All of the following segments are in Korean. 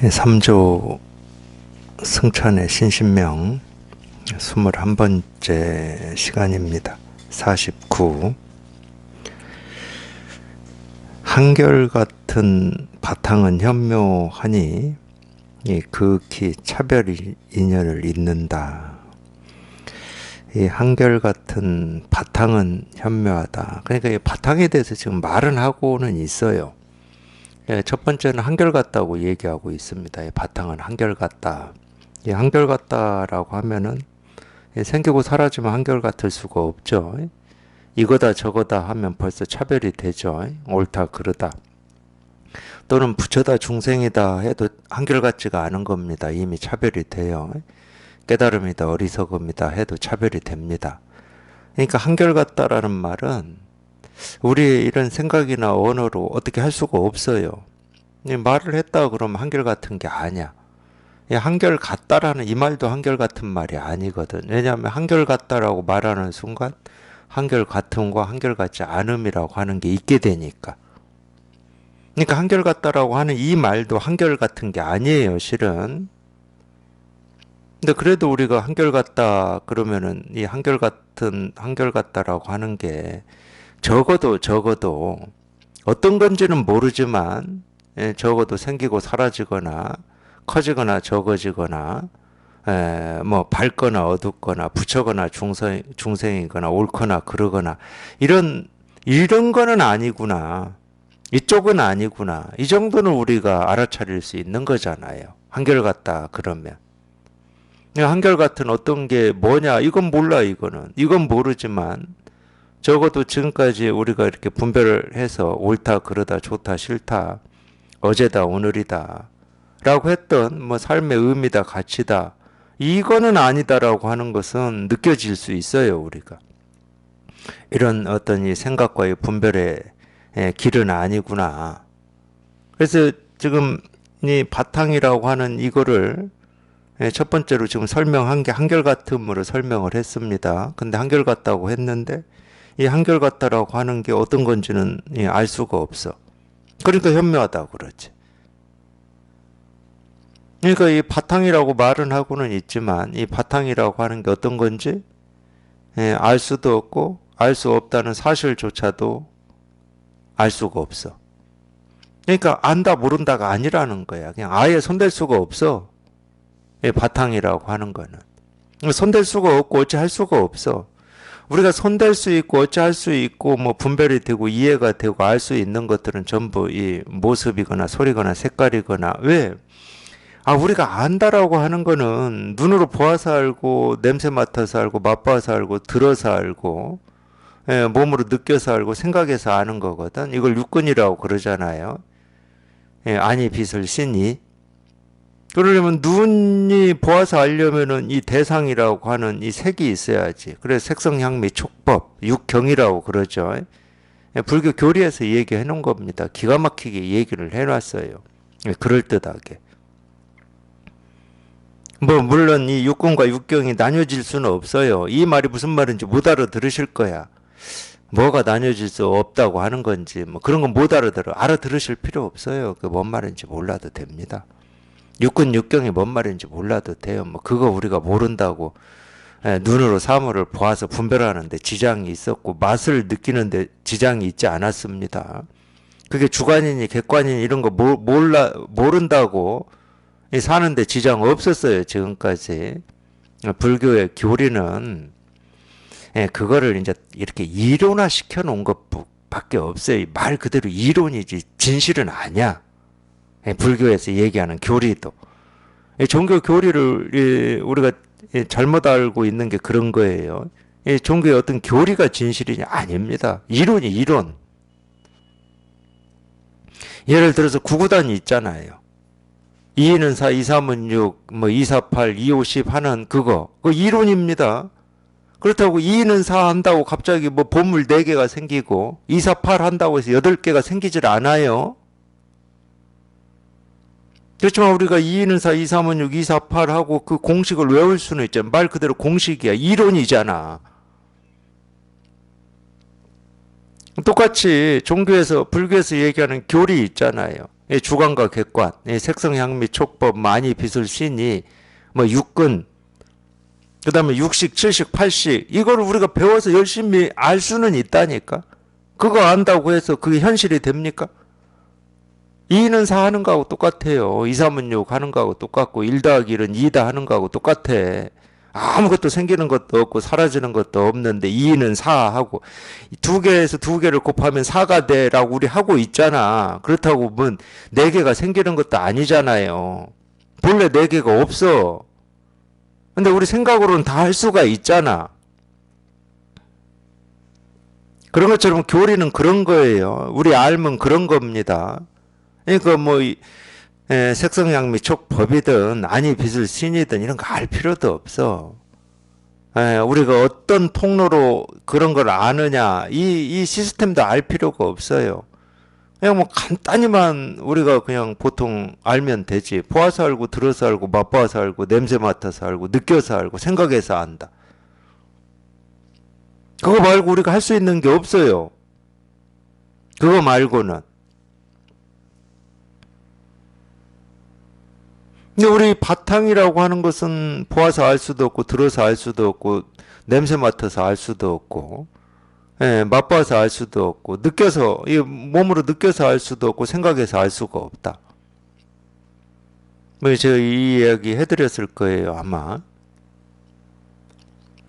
3조 승천의 신신명 21번째 시간입니다. 49. 한결같은 바탕은 현묘하니 극히 차별 인연을 잇는다. 이 한결같은 바탕은 현묘하다. 그러니까 이 바탕에 대해서 지금 말은 하고는 있어요. 첫 번째는 한결같다고 얘기하고 있습니다. 이 바탕은 한결같다. 이 한결같다라고 하면은 생기고 사라지면 한결같을 수가 없죠. 이거다 저거다 하면 벌써 차별이 되죠. 옳다 그르다. 또는 부처다 중생이다 해도 한결같지가 않은 겁니다. 이미 차별이 돼요. 깨달음이다 어리석음이다 해도 차별이 됩니다. 그러니까 한결같다라는 말은 우리의 이런 생각이나 언어로 어떻게 할 수가 없어요. 말을 했다 그러면 한결같은 게 아니야. 한결같다라는 이 말도 한결같은 말이 아니거든. 왜냐하면 한결같다라고 말하는 순간 한결같음과 한결같지 않음이라고 하는 게 있게 되니까. 그러니까 한결같다라고 하는 이 말도 한결같은 게 아니에요, 실은. 근데 그래도 우리가 한결같다 그러면은 이 한결같다라고 하는 게 적어도 어떤 건지는 모르지만 적어도 생기고 사라지거나 커지거나 적어지거나 뭐 밝거나 어둡거나 부처거나 중생이거나 옳거나 그르거나 이런 거는 아니구나. 이쪽은 아니구나. 이 정도는 우리가 알아차릴 수 있는 거잖아요. 한결같다 그러면. 한결같은 어떤 게 뭐냐 이건 몰라. 이건 모르지만 적어도 지금까지 우리가 이렇게 분별을 해서 옳다 그르다 좋다 싫다 어제다 오늘이다 라고 했던 뭐 삶의 의미다 가치다 이거는 아니다라고 하는 것은 느껴질 수 있어요. 우리가 이런 어떤 이 생각과의 분별의 길은 아니구나. 그래서 지금 이 바탕이라고 하는 이거를 첫 번째로 지금 설명한 게 한결같음으로 설명을 했습니다. 근데 한결같다고 했는데 이 한결같다라고 하는 게 어떤 건지는 알 수가 없어. 그러니까 현묘하다고 그러지. 그러니까 이 바탕이라고 말은 하고는 있지만 이 바탕이라고 하는 게 어떤 건지 알 수도 없고 알 수 없다는 사실조차도 알 수가 없어. 그러니까 안다 모른다가 아니라는 거야. 그냥 아예 손댈 수가 없어. 이 바탕이라고 하는 거는. 손댈 수가 없고 어찌할 수가 없어. 우리가 손댈 수 있고 어찌할 수 있고 뭐 분별이 되고 이해가 되고 알 수 있는 것들은 전부 이 모습이거나 소리거나 색깔이거나 왜? 우리가 안다라고 하는 거는 눈으로 보아서 알고 냄새 맡아서 알고 맛봐서 알고 들어서 알고 몸으로 느껴서 알고 생각해서 아는 거거든. 이걸 육근이라고 그러잖아요. 아니 빛을 씻니? 그러려면 눈이 보아서 알려면은 이 대상이라고 하는 이 색이 있어야지. 그래서 색성향미 촉법 육경이라고 그러죠. 불교 교리에서 얘기해 놓은 겁니다. 기가 막히게 얘기를 해놨어요. 그럴듯하게. 뭐 물론 이 육근과 육경이 나뉘어질 수는 없어요. 이 말이 무슨 말인지 못 알아들으실 거야. 뭐가 나뉘어질 수 없다고 하는 건지 뭐 그런 건 못 알아들으실 필요 없어요. 그 뭔 말인지 몰라도 됩니다. 육근 육경이 뭔 말인지 몰라도 돼요. 뭐 그거 우리가 모른다고 눈으로 사물을 보아서 분별하는데 지장이 있었고 맛을 느끼는데 지장이 있지 않았습니다. 그게 주관이니 객관이니 이런 거 모른다고 사는데 지장 없었어요. 지금까지. 불교의 교리는 그거를 이제 이렇게 이론화 시켜 놓은 것밖에 없어요. 말 그대로 이론이지 진실은 아니야. 불교에서 얘기하는 교리도. 종교 교리를 우리가 잘못 알고 있는 게 그런 거예요. 종교의 어떤 교리가 진실이냐? 아닙니다. 이론이 이론. 예를 들어서 구구단이 있잖아요. 2는 4, 2, 3은 6, 뭐 2, 4, 8, 2, 5, 10 하는 그거 이론입니다. 그렇다고 2는 4 한다고 갑자기 뭐 보물 4개가 생기고 2, 4, 8 한다고 해서 8개가 생기질 않아요. 그렇지만 우리가 2는 4, 2, 3은 6, 2, 4, 8 하고 그 공식을 외울 수는 있잖아. 말 그대로 공식이야. 이론이잖아. 똑같이 종교에서 불교에서 얘기하는 교리 있잖아요. 예, 주관과 객관, 예, 색성향미 촉법 많이 빚을 신이 뭐 육근, 그 다음에 육식, 칠식, 팔식 이거를 우리가 배워서 열심히 알 수는 있다니까. 그거 안다고 해서 그게 현실이 됩니까? 이는 4 하는 거하고 똑같아요. 2, 3은 6 하는 거하고 똑같고 1 더하기 1은 2다 하는 거하고 똑같아. 아무것도 생기는 것도 없고 사라지는 것도 없는데 2는 4 하고 2개에서 2개를 곱하면 4가 돼라고 우리 하고 있잖아. 그렇다고 뭐 4개가 생기는 것도 아니잖아요. 본래 4개가 없어. 근데 우리 생각으로는 다 할 수가 있잖아. 그런 것처럼 교리는 그런 거예요. 우리 알면 그런 겁니다. 그러니까 뭐 색성향미 촉법이든 아니 빚을 신이든 이런 거 알 필요도 없어. 우리가 어떤 통로로 그런 걸 아느냐 이 시스템도 알 필요가 없어요. 그냥 뭐 간단히만 우리가 그냥 보통 알면 되지. 보아서 알고 들어서 알고 맛봐서 알고 냄새 맡아서 알고 느껴서 알고 생각해서 안다. 그거 말고 우리가 할 수 있는 게 없어요. 그거 말고는. 근데 우리 바탕이라고 하는 것은 보아서 알 수도 없고 들어서 알 수도 없고 냄새 맡아서 알 수도 없고 맛봐서 알 수도 없고 느껴서 이 몸으로 느껴서 알 수도 없고 생각해서 알 수가 없다. 뭐 제가 이 이야기 해드렸을 거예요 아마.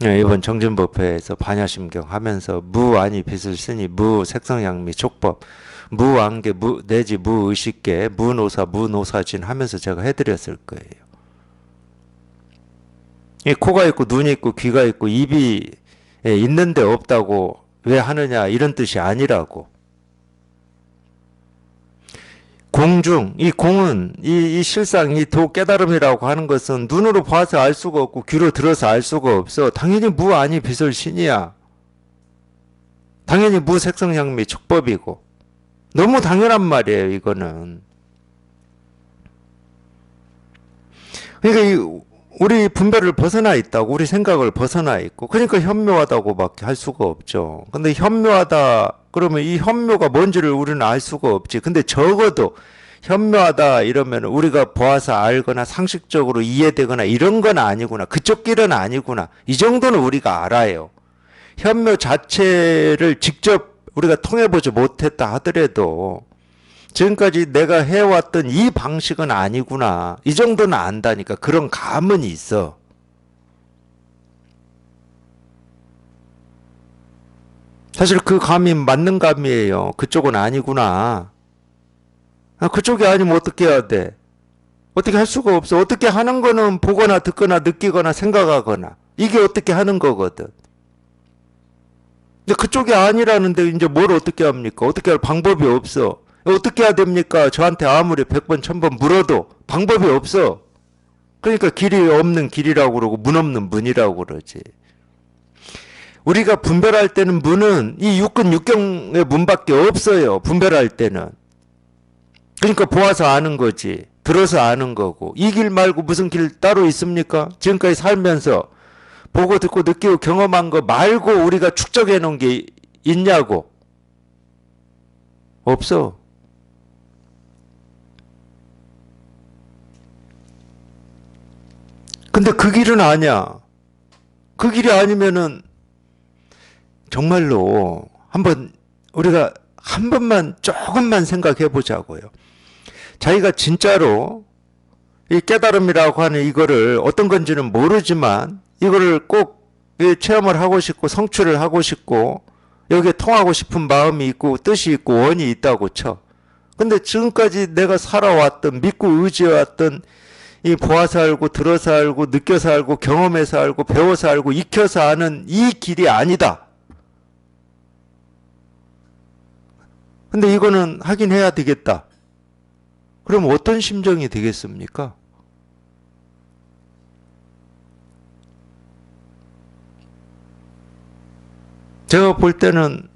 이번 정진법회에서 반야심경 하면서 무아니 빚을 쓰니 무색성향미 촉법 무안개 내지 무의식계 무노사 무노사진 하면서 제가 해드렸을 거예요. 이 코가 있고 눈이 있고 귀가 있고 입이 있는데 없다고 왜 하느냐 이런 뜻이 아니라고. 공중 이 공은 이 실상 이 도 깨달음이라고 하는 것은 눈으로 봐서 알 수가 없고 귀로 들어서 알 수가 없어. 당연히 무아니 빚을 신이야. 당연히 무색성향미 촉법이고 너무 당연한 말이에요 이거는. 그러니까 우리 분별을 벗어나 있다고 우리 생각을 벗어나 있고 그러니까 현묘하다고밖에 할 수가 없죠. 근데 현묘하다 그러면 이 현묘가 뭔지를 우리는 알 수가 없지. 근데 적어도 현묘하다 이러면 우리가 보아서 알거나 상식적으로 이해되거나 이런 건 아니구나. 그쪽 길은 아니구나. 이 정도는 우리가 알아요. 현묘 자체를 직접 우리가 통해보지 못했다 하더라도 지금까지 내가 해왔던 이 방식은 아니구나. 이 정도는 안다니까. 그런 감은 있어. 사실 그 감이 맞는 감이에요. 그쪽은 아니구나. 그쪽이 아니면 어떻게 해야 돼? 어떻게 할 수가 없어. 어떻게 하는 거는 보거나 듣거나 느끼거나 생각하거나 이게 어떻게 하는 거거든. 근데 그쪽이 아니라는데 이제 뭘 어떻게 합니까? 어떻게 할 방법이 없어. 어떻게 해야 됩니까? 저한테 아무리 100번 1000번 물어도 방법이 없어. 그러니까 길이 없는 길이라고 그러고 문 없는 문이라고 그러지. 우리가 분별할 때는 문은 이 육근 육경의 문밖에 없어요. 분별할 때는. 그러니까 보아서 아는 거지. 들어서 아는 거고. 이 길 말고 무슨 길 따로 있습니까? 지금까지 살면서 보고 듣고 느끼고 경험한 거 말고 우리가 축적해 놓은 게 있냐고. 없어. 근데 그 길은 아니야. 그 길이 아니면은 정말로 한번 우리가 한 번만 조금만 생각해 보자고요. 자기가 진짜로 이 깨달음이라고 하는 이거를 어떤 건지는 모르지만 이거를 꼭 체험을 하고 싶고 성취를 하고 싶고 여기에 통하고 싶은 마음이 있고 뜻이 있고 원이 있다고 쳐. 근데 지금까지 내가 살아왔던 믿고 의지해왔던 이 보아서 알고 들어서 알고 느껴서 알고 경험해서 알고 배워서 알고 익혀서 아는 이 길이 아니다. 근데 이거는 하긴 해야 되겠다. 그럼 어떤 심정이 되겠습니까? 제가 볼 때는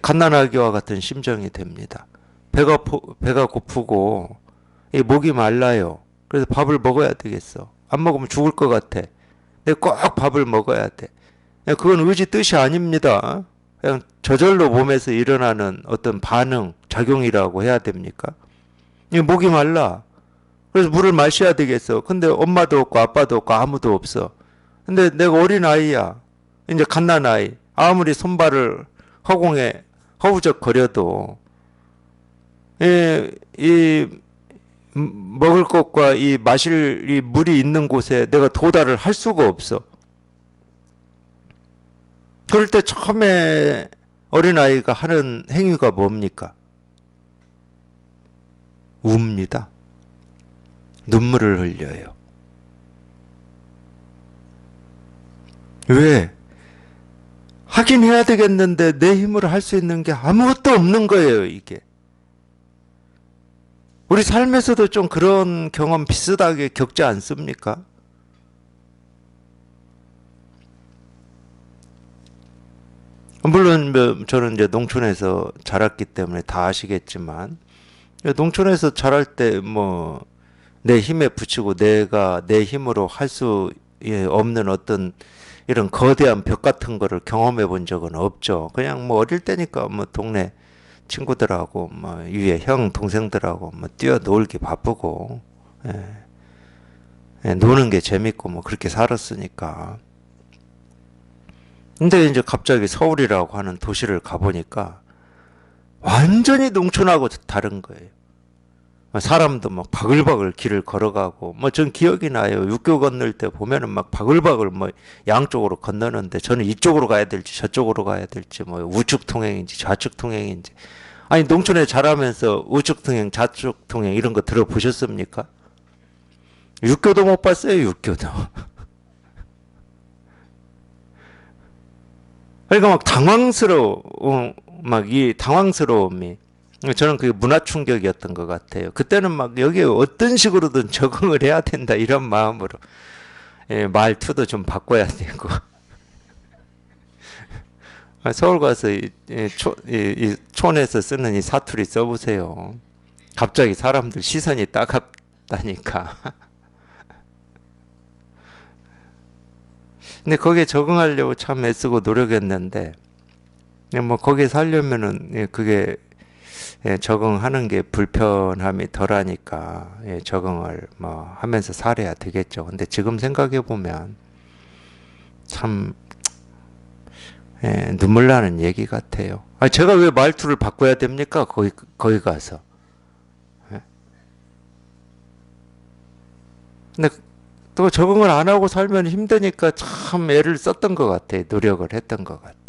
갓난아기와 같은 심정이 됩니다. 배가 고프고 목이 말라요. 그래서 밥을 먹어야 되겠어. 안 먹으면 죽을 것 같아. 근데 꼭 밥을 먹어야 돼. 그건 의지 뜻이 아닙니다. 그냥 저절로 몸에서 일어나는 어떤 반응, 작용이라고 해야 됩니까? 이 목이 말라. 그래서 물을 마셔야 되겠어. 근데 엄마도 없고 아빠도 없고 아무도 없어. 근데 내가 어린 아이야. 이제 갓난아이. 아무리 손발을 허공에 허우적거려도 이 먹을 것과 이 마실 이 물이 있는 곳에 내가 도달을 할 수가 없어. 그럴 때 처음에 어린아이가 하는 행위가 뭡니까? 웁니다. 눈물을 흘려요. 왜? 하긴 해야 되겠는데 내 힘으로 할 수 있는 게 아무것도 없는 거예요, 이게. 우리 삶에서도 좀 그런 경험 비슷하게 겪지 않습니까? 물론 저는 이제 농촌에서 자랐기 때문에 다 아시겠지만 농촌에서 자랄 때 뭐 내 힘에 부치고 내가 내 힘으로 할 수 없는 어떤 이런 거대한 벽 같은 거를 경험해 본 적은 없죠. 그냥 뭐 어릴 때니까 뭐 동네 친구들하고 뭐 위에 형 동생들하고 뭐 뛰어놀기 바쁘고 노는 게 재밌고 뭐 그렇게 살았으니까. 근데 이제 갑자기 서울이라고 하는 도시를 가보니까 완전히 농촌하고 다른 거예요. 사람도 막 바글바글 길을 걸어가고, 뭐 전 기억이 나요. 육교 건널 때 보면은 막 바글바글 뭐 양쪽으로 건너는데 저는 이쪽으로 가야 될지 저쪽으로 가야 될지 뭐 우측 통행인지 좌측 통행인지. 아니, 농촌에 자라면서 우측 통행, 좌측 통행 이런 거 들어보셨습니까? 육교도 못 봤어요, 육교도. 그러니까 막 당황스러워, 막 이 당황스러움이. 저는 그게 문화 충격이었던 것 같아요. 그때는 막 여기에 어떤 식으로든 적응을 해야 된다 이런 마음으로 말투도 좀 바꿔야 되고. 서울 가서 이 촌에서 쓰는 이 사투리 써보세요. 갑자기 사람들 시선이 따갑다니까. 근데 거기에 적응하려고 참 애쓰고 노력했는데 뭐 거기에 살려면은 그게 적응하는 게 불편함이 덜하니까 적응을 뭐 하면서 살아야 되겠죠. 근데 지금 생각해 보면 참 눈물 나는 얘기 같아요. 아, 제가 왜 말투를 바꿔야 됩니까? 거기 가서. 예? 근데 또 적응을 안 하고 살면 힘드니까 참 애를 썼던 것 같아요. 노력을 했던 것 같아요.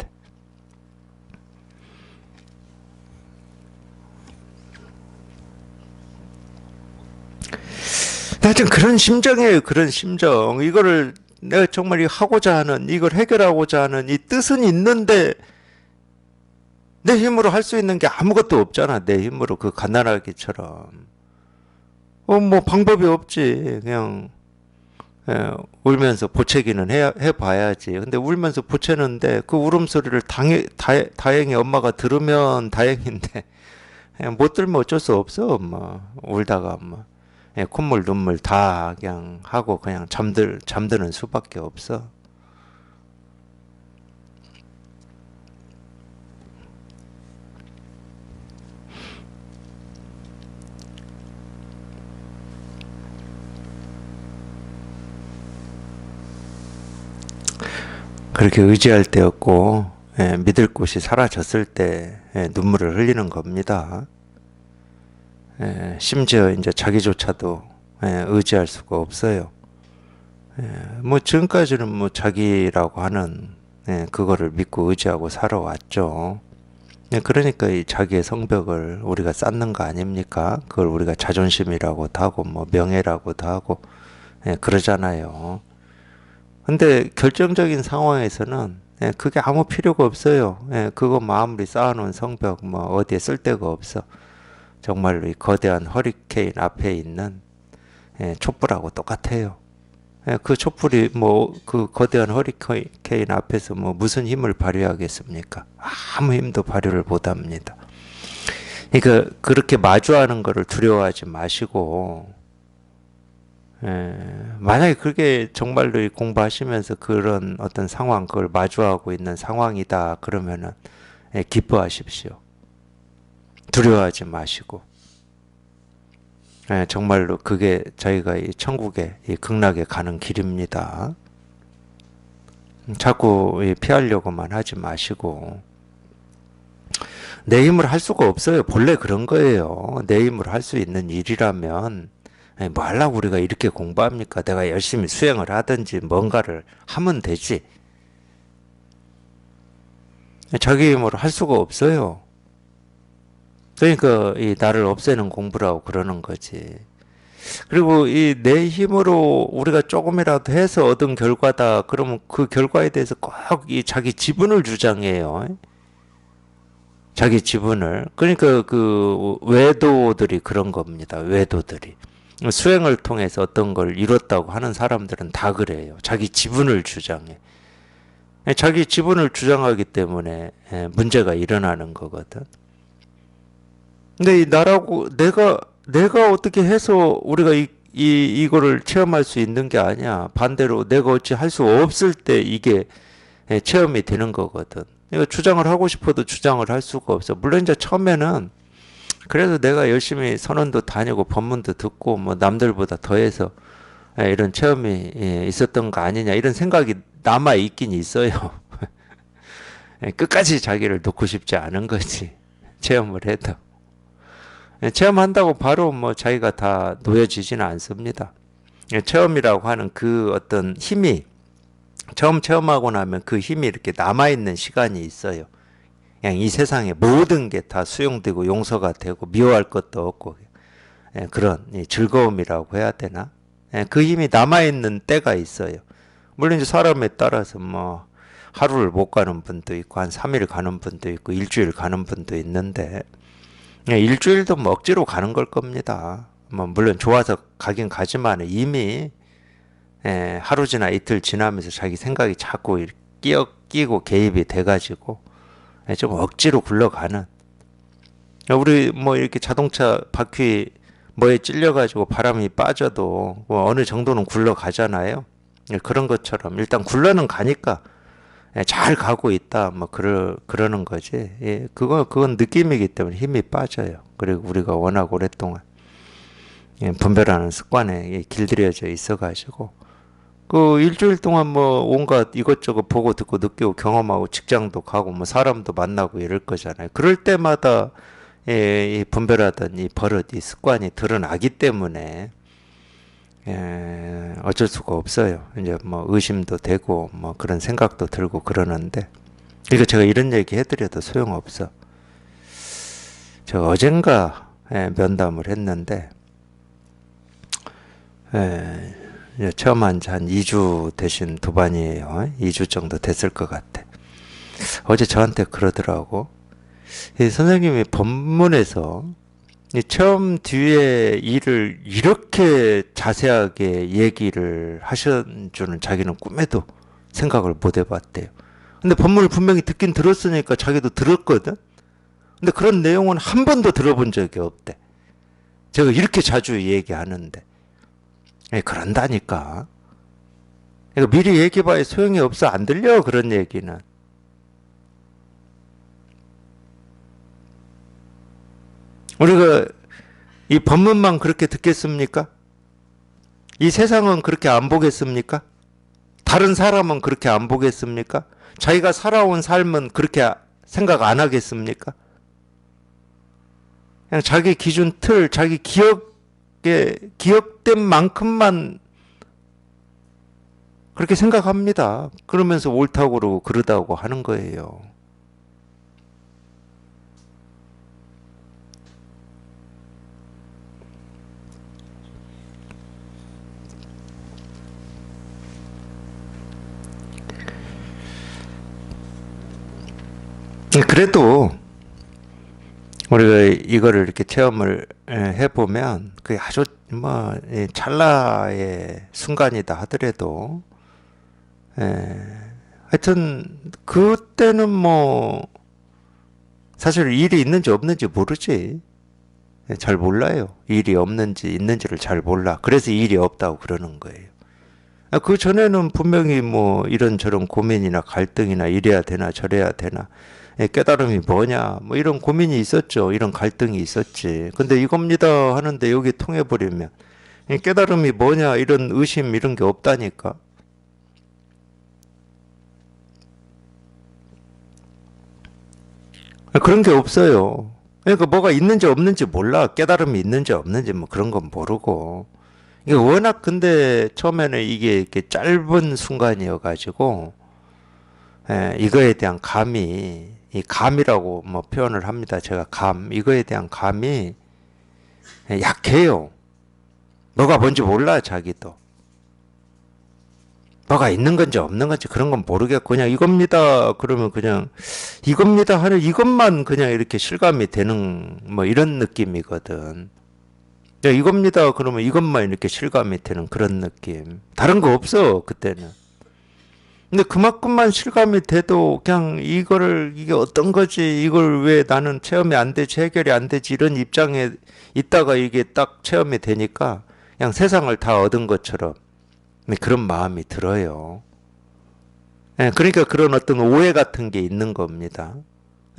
하여튼 그런 심정이에요. 그런 심정. 이거를 내가 정말 하고자 하는, 이걸 해결하고자 하는 이 뜻은 있는데 내 힘으로 할 수 있는 게 아무것도 없잖아. 내 힘으로 그 갓난아기처럼. 뭐 방법이 없지. 그냥 울면서 보채기는 해봐야지. 근데 울면서 보채는데 그 울음소리를 다행히 엄마가 들으면 다행인데 못 들면 어쩔 수 없어. 엄마 울다가 엄마 콧물 눈물 다 그냥 하고 그냥 잠드는 수밖에 없어. 그렇게 의지할 때 없고 믿을 곳이 사라졌을 때 눈물을 흘리는 겁니다. 심지어 이제 자기조차도 의지할 수가 없어요. 뭐 지금까지는 뭐 자기라고 하는 그거를 믿고 의지하고 살아왔죠. 그러니까 이 자기의 성벽을 우리가 쌓는 거 아닙니까? 그걸 우리가 자존심이라고도 하고 뭐 명예라고도 하고 그러잖아요. 근데 결정적인 상황에서는 그게 아무 필요가 없어요. 그거 아무리 쌓아놓은 성벽 뭐 어디에 쓸 데가 없어. 정말로 이 거대한 허리케인 앞에 있는 촛불하고 똑같아요. 그 촛불이 뭐 그 거대한 허리케인 앞에서 뭐 무슨 힘을 발휘하겠습니까? 아무 힘도 발휘를 못합니다. 그러니까 그렇게 마주하는 것을 두려워하지 마시고 만약에 그게 정말로 공부하시면서 그런 어떤 상황, 그걸 마주하고 있는 상황이다 그러면은 기뻐하십시오. 두려워하지 마시고. 정말로 그게 저희가 이 천국에 이 극락에 가는 길입니다. 자꾸 피하려고만 하지 마시고 내 힘으로 할 수가 없어요. 본래 그런 거예요. 내 힘으로 할 수 있는 일이라면 뭐 하려고 우리가 이렇게 공부합니까? 내가 열심히 수행을 하든지 뭔가를 하면 되지. 자기 힘으로 할 수가 없어요. 그러니까 이 나를 없애는 공부라고 그러는 거지. 그리고 이 내 힘으로 우리가 조금이라도 해서 얻은 결과다. 그러면 그 결과에 대해서 꼭 이 자기 지분을 주장해요. 자기 지분을. 그러니까 그 외도들이 그런 겁니다. 외도들이. 수행을 통해서 어떤 걸 이뤘다고 하는 사람들은 다 그래요. 자기 지분을 주장해. 자기 지분을 주장하기 때문에 문제가 일어나는 거거든. 근데 이 나라고 내가 어떻게 해서 우리가 이거를 체험할 수 있는 게 아니야. 반대로 내가 어찌 할 수 없을 때 이게 체험이 되는 거거든. 이거 주장을 하고 싶어도 주장을 할 수가 없어. 물론 이제 처음에는 그래도 내가 열심히 선원도 다니고 법문도 듣고 뭐 남들보다 더해서 이런 체험이 있었던 거 아니냐 이런 생각이 남아 있긴 있어요. 끝까지 자기를 놓고 싶지 않은 거지. 체험을 해도. 체험한다고 바로 뭐 자기가 다 놓여지지는 않습니다. 체험이라고 하는 그 어떤 힘이 처음 체험하고 나면 그 힘이 이렇게 남아있는 시간이 있어요. 그냥 이 세상에 모든 게 다 수용되고 용서가 되고 미워할 것도 없고 그런 즐거움이라고 해야 되나? 그 힘이 남아있는 때가 있어요. 물론 이제 사람에 따라서 뭐 하루를 못 가는 분도 있고 한 3일 가는 분도 있고 일주일 가는 분도 있는데 일주일도 뭐 억지로 가는 걸 겁니다. 뭐 물론 좋아서 가긴 가지만 이미 하루 지나 이틀 지나면서 자기 생각이 자꾸 끼고 개입이 돼가지고 좀 억지로 굴러가는. 우리 뭐 이렇게 자동차 바퀴 뭐에 찔려가지고 바람이 빠져도 뭐 어느 정도는 굴러가잖아요. 그런 것처럼 일단 굴러는 가니까 잘 가고 있다 뭐 그러는 거지. 그건 느낌이기 때문에 힘이 빠져요. 그리고 우리가 워낙 오랫동안 분별하는 습관에 길들여져 있어가지고 그 일주일 동안 뭐 온갖 이것저것 보고 듣고 느끼고 경험하고 직장도 가고 뭐 사람도 만나고 이럴 거잖아요. 그럴 때마다 이 분별하던 이 버릇, 이 습관이 드러나기 때문에 어쩔 수가 없어요. 이제 뭐 의심도 되고 뭐 그런 생각도 들고 그러는데 그러니까 제가 이런 얘기 해드려도 소용없어. 제가 어젠가 면담을 했는데 처음 한 지 한 2주 되신 두반이에요. 2주 정도 됐을 것 같아. 어제 저한테 그러더라고. 선생님이 법문에서 처음 뒤에 일을 이렇게 자세하게 얘기를 하신 줄은 자기는 꿈에도 생각을 못 해봤대요. 근데 법문을 분명히 듣긴 들었으니까 자기도 들었거든. 근데 그런 내용은 한 번도 들어본 적이 없대. 제가 이렇게 자주 얘기하는데. 그런다니까. 그러니까 미리 얘기해봐야 소용이 없어. 안 들려 그런 얘기는. 우리가 이 법문만 그렇게 듣겠습니까? 이 세상은 그렇게 안 보겠습니까? 다른 사람은 그렇게 안 보겠습니까? 자기가 살아온 삶은 그렇게 생각 안 하겠습니까? 그냥 자기 기준 틀, 자기 기억된 만큼만 그렇게 생각합니다. 그러면서 옳다고 그러고 그러다고 하는 거예요. 그래도 우리가 이거를 이렇게 체험을 해보면 그게 아주 뭐 찰나의 순간이다 하더라도 하여튼 그때는 뭐 사실 일이 있는지 없는지 모르지. 잘 몰라요. 일이 없는지 있는지를 잘 몰라. 그래서 일이 없다고 그러는 거예요. 그 전에는 분명히 뭐 이런저런 고민이나 갈등이나 이래야 되나 저래야 되나 깨달음이 뭐냐, 뭐 이런 고민이 있었죠. 이런 갈등이 있었지. 근데 이겁니다 하는데 여기 통해버리면 깨달음이 뭐냐 이런 의심 이런 게 없다니까. 그런 게 없어요. 그러니까 뭐가 있는지 없는지 몰라. 깨달음이 있는지 없는지 뭐 그런 건 모르고. 이게 워낙 근데 처음에는 이게 이렇게 짧은 순간이어가지고, 이거에 대한 감이, 이 감이라고 뭐 표현을 합니다. 제가 이거에 대한 감이 약해요. 뭐가 뭔지 몰라, 자기도. 뭐가 있는 건지 없는 건지 그런 건 모르겠고, 그냥 이겁니다. 그러면 그냥 이겁니다 하는 이것만 그냥 이렇게 실감이 되는 뭐 이런 느낌이거든. 야, 이겁니다. 그러면 이것만 이렇게 실감이 되는 그런 느낌. 다른 거 없어, 그때는. 근데 그만큼만 실감이 돼도 그냥 이게 어떤 거지? 이걸 왜 나는 체험이 안 되지? 해결이 안 되지? 이런 입장에 있다가 이게 딱 체험이 되니까 그냥 세상을 다 얻은 것처럼 그런 마음이 들어요. 그러니까 그런 어떤 오해 같은 게 있는 겁니다.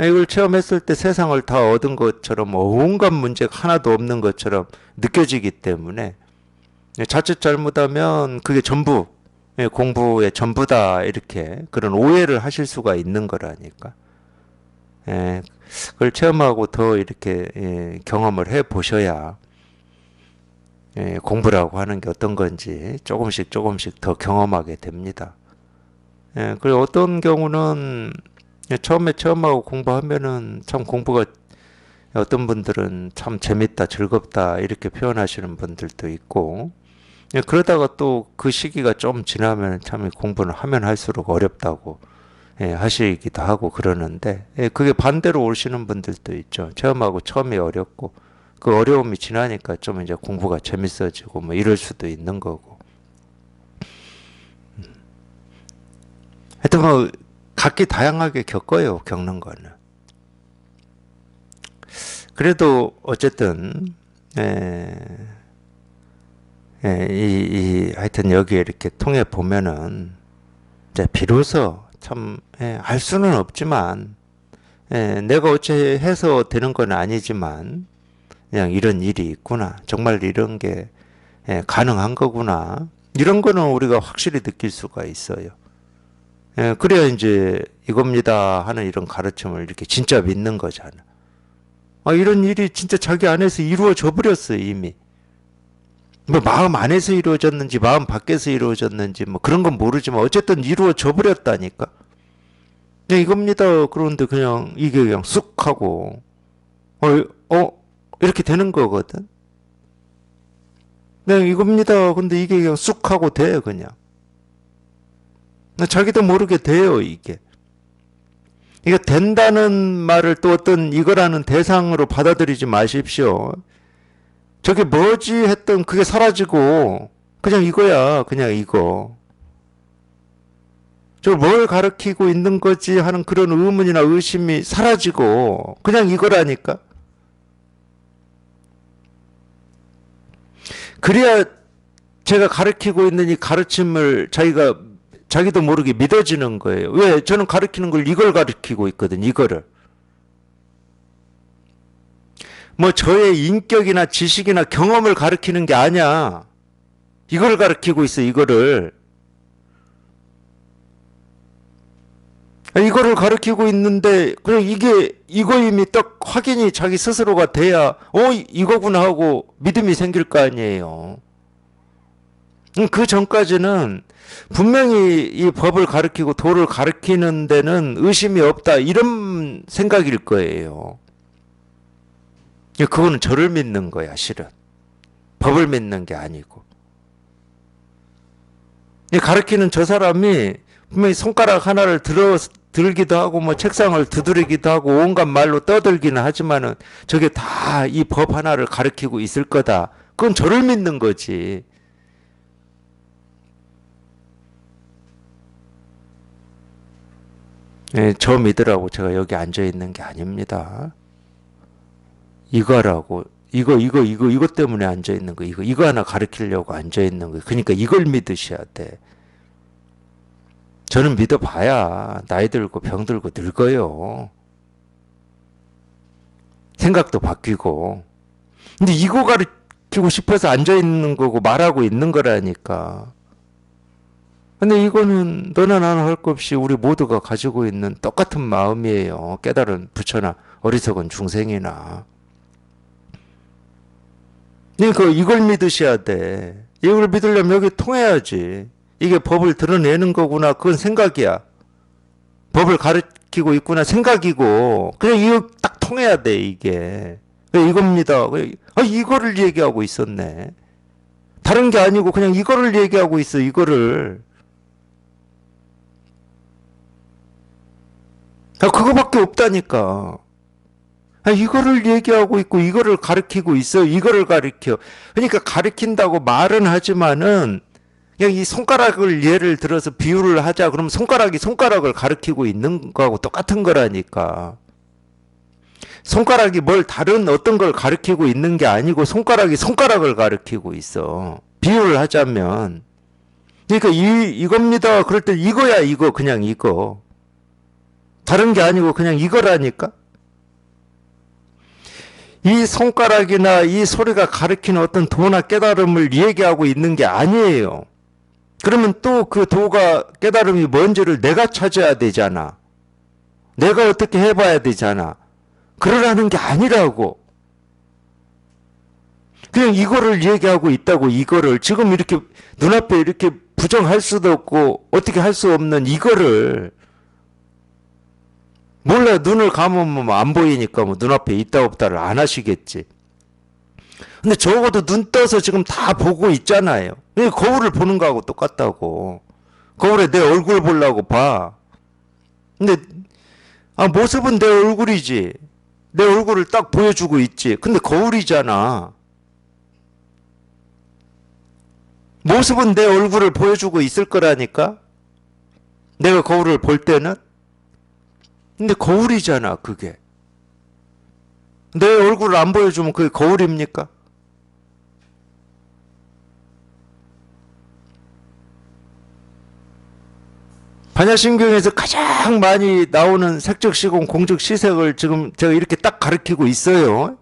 이걸 체험했을 때 세상을 다 얻은 것처럼 온갖 문제가 하나도 없는 것처럼 느껴지기 때문에 자칫 잘못하면 그게 전부 공부의 전부다 이렇게 그런 오해를 하실 수가 있는 거라니까. 그걸 체험하고 더 이렇게 경험을 해 보셔야 공부라고 하는 게 어떤 건지 조금씩 조금씩 더 경험하게 됩니다. 그리고 어떤 경우는 처음에 체험하고 공부하면은 참 공부가 어떤 분들은 참 재밌다, 즐겁다 이렇게 표현하시는 분들도 있고, 그러다가 또 그 시기가 좀 지나면 참 공부는 하면 할수록 어렵다고 하시기도 하고 그러는데, 그게 반대로 오시는 분들도 있죠. 체험하고 처음이 어렵고 그 어려움이 지나니까 좀 이제 공부가 재밌어지고 뭐 이럴 수도 있는 거고. 하여튼 뭐 각기 다양하게 겪어요, 겪는 거는. 그래도 어쨌든 하여튼 여기 이렇게 통해 보면은 이제 비로소 참 알 수는 없지만 내가 어째 해서 되는 건 아니지만 그냥 이런 일이 있구나. 정말 이런 게 가능한 거구나. 이런 거는 우리가 확실히 느낄 수가 있어요. 그래야 이제 이겁니다 하는 이런 가르침을 이렇게 진짜 믿는 거잖아. 이런 일이 진짜 자기 안에서 이루어져 버렸어요, 이미. 뭐 마음 안에서 이루어졌는지 마음 밖에서 이루어졌는지 뭐 그런 건 모르지만 어쨌든 이루어져 버렸다니까. 그냥 이겁니다. 그런데 그냥 이게 그냥 쑥 하고 이렇게 되는 거거든. 그냥 이겁니다. 근데 이게 그냥 쑥 하고 돼요, 그냥. 자기도 모르게 돼요, 이게. 이게 된다는 말을 또 어떤 이거라는 대상으로 받아들이지 마십시오. 저게 뭐지 했던 그게 사라지고 그냥 이거야, 그냥 이거. 저 뭘 가르치고 있는 거지 하는 그런 의문이나 의심이 사라지고 그냥 이거라니까. 그래야 제가 가르치고 있는 이 가르침을 자기도 모르게 믿어지는 거예요. 왜? 저는 가르치는 걸 이걸 가르치고 있거든, 이거를. 뭐 저의 인격이나 지식이나 경험을 가르치는 게 아니야. 이걸 가르치고 있어, 이거를. 이거를 가르치고 있는데 그냥 이거 이미 딱 확인이 자기 스스로가 돼야 이거구나 하고 믿음이 생길 거 아니에요. 그 전까지는 분명히 이 법을 가르치고 도를 가르치는 데는 의심이 없다 이런 생각일 거예요. 그거는 저를 믿는 거야, 실은. 법을 믿는 게 아니고. 가르치는 저 사람이 분명히 손가락 하나를 들기도 하고 뭐 책상을 두드리기도 하고 온갖 말로 떠들기는 하지만은 저게 다 이 법 하나를 가르치고 있을 거다. 그건 저를 믿는 거지. 저 믿으라고 제가 여기 앉아 있는 게 아닙니다. 이거라고 이것 때문에 앉아 있는 거 이거 하나 가르치려고 앉아 있는 거. 그러니까 이걸 믿으셔야 돼. 저는 믿어봐야 나이 들고 병 들고 늙어요. 생각도 바뀌고. 근데 이거 가르치고 싶어서 앉아있는 거고 말하고 있는 거라니까. 근데 이거는 너나 나나 할 것 없이 우리 모두가 가지고 있는 똑같은 마음이에요. 깨달은 부처나 어리석은 중생이나. 그러니까 이걸 믿으셔야 돼. 이걸 믿으려면 여기 통해야지. 이게 법을 드러내는 거구나. 그건 생각이야. 법을 가르치고 있구나. 생각이고. 그냥 이거 딱 통해야 돼, 이게. 이겁니다. 이거를 얘기하고 있었네. 다른 게 아니고 그냥 이거를 얘기하고 있어, 이거를. 그거밖에 없다니까. 이거를 얘기하고 있고 이거를 가르치고 있어. 이거를 가르쳐. 그러니까 가르친다고 말은 하지만은 그냥 이 손가락을 예를 들어서 비유를 하자. 그러면 손가락이 손가락을 가르치고 있는 거하고 똑같은 거라니까. 손가락이 뭘 다른 어떤 걸 가르치고 있는 게 아니고 손가락이 손가락을 가르치고 있어. 비유를 하자면. 그러니까 이겁니다. 그럴 때 이거야, 이거. 그냥 이거. 다른 게 아니고 그냥 이거라니까. 이 손가락이나 이 소리가 가리키는 어떤 도나 깨달음을 얘기하고 있는 게 아니에요. 그러면 또 그 도가 깨달음이 뭔지를 내가 찾아야 되잖아. 내가 어떻게 해봐야 되잖아. 그러라는 게 아니라고. 그냥 이거를 얘기하고 있다고. 이거를 지금 이렇게 눈앞에 이렇게 부정할 수도 없고 어떻게 할 수 없는 이거를. 몰라, 눈을 감으면 안 보이니까 뭐 눈앞에 있다 없다를 안 하시겠지. 근데 적어도 눈 떠서 지금 다 보고 있잖아요. 거울을 보는 거하고 똑같다고. 거울에 내 얼굴 보려고 봐. 근데 모습은 내 얼굴이지. 내 얼굴을 딱 보여주고 있지. 근데 거울이잖아. 모습은 내 얼굴을 보여주고 있을 거라니까. 내가 거울을 볼 때는. 근데 거울이잖아, 그게. 내 얼굴을 안 보여주면 그게 거울입니까? 반야심경에서 가장 많이 나오는 색적 시공 공적 시색을 지금 제가 이렇게 딱 가르치고 있어요.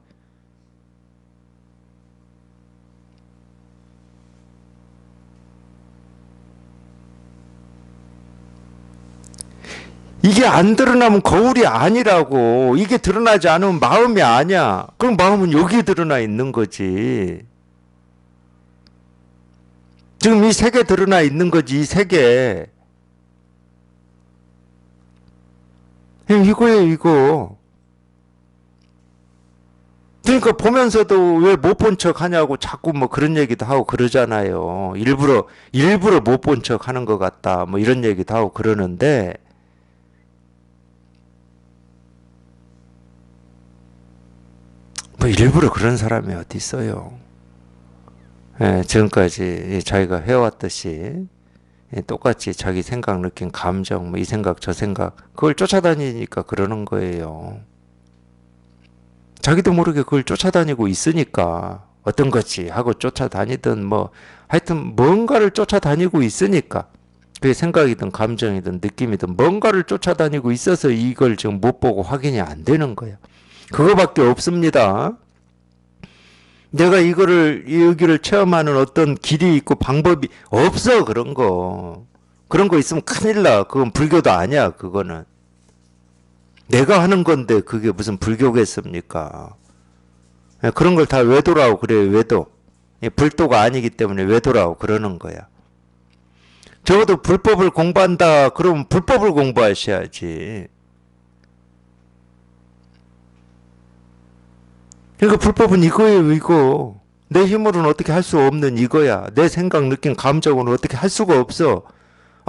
이게 안 드러나면 거울이 아니라고. 이게 드러나지 않으면 마음이 아니야. 그럼 마음은 여기에 드러나 있는 거지. 지금 이 색에 드러나 있는 거지, 이 색에. 이거예요, 이거. 그러니까 보면서도 왜 못 본 척 하냐고 자꾸 뭐 그런 얘기도 하고 그러잖아요. 일부러 못 본 척 하는 것 같다. 뭐 이런 얘기도 하고 그러는데, 뭐 일부러 그런 사람이 어디 있어요. 예, 지금까지 자기가 해왔듯이 똑같이 자기 생각, 느낀 감정, 뭐 이 생각, 저 생각, 그걸 쫓아다니니까 그러는 거예요. 자기도 모르게 그걸 쫓아다니고 있으니까 어떤 거지 하고 쫓아다니든 뭐 하여튼 뭔가를 쫓아다니고 있으니까 그게 생각이든 감정이든 느낌이든 뭔가를 쫓아다니고 있어서 이걸 지금 못 보고 확인이 안 되는 거야. 그거밖에 없습니다. 내가 이거를 여기를 체험하는 어떤 길이 있고 방법이 없어. 그런 거 있으면 큰일 나. 그건 불교도 아니야. 그거는 내가 하는 건데 그게 무슨 불교겠습니까? 그런 걸 다 외도라고 그래요. 외도. 불도가 아니기 때문에 외도라고 그러는 거야. 적어도 불법을 공부한다 그러면 불법을 공부하셔야지. 그러니까 불법은 이거예요, 이거. 내 힘으로는 어떻게 할 수 없는 이거야. 내 생각, 느낀 감정으로는 어떻게 할 수가 없어.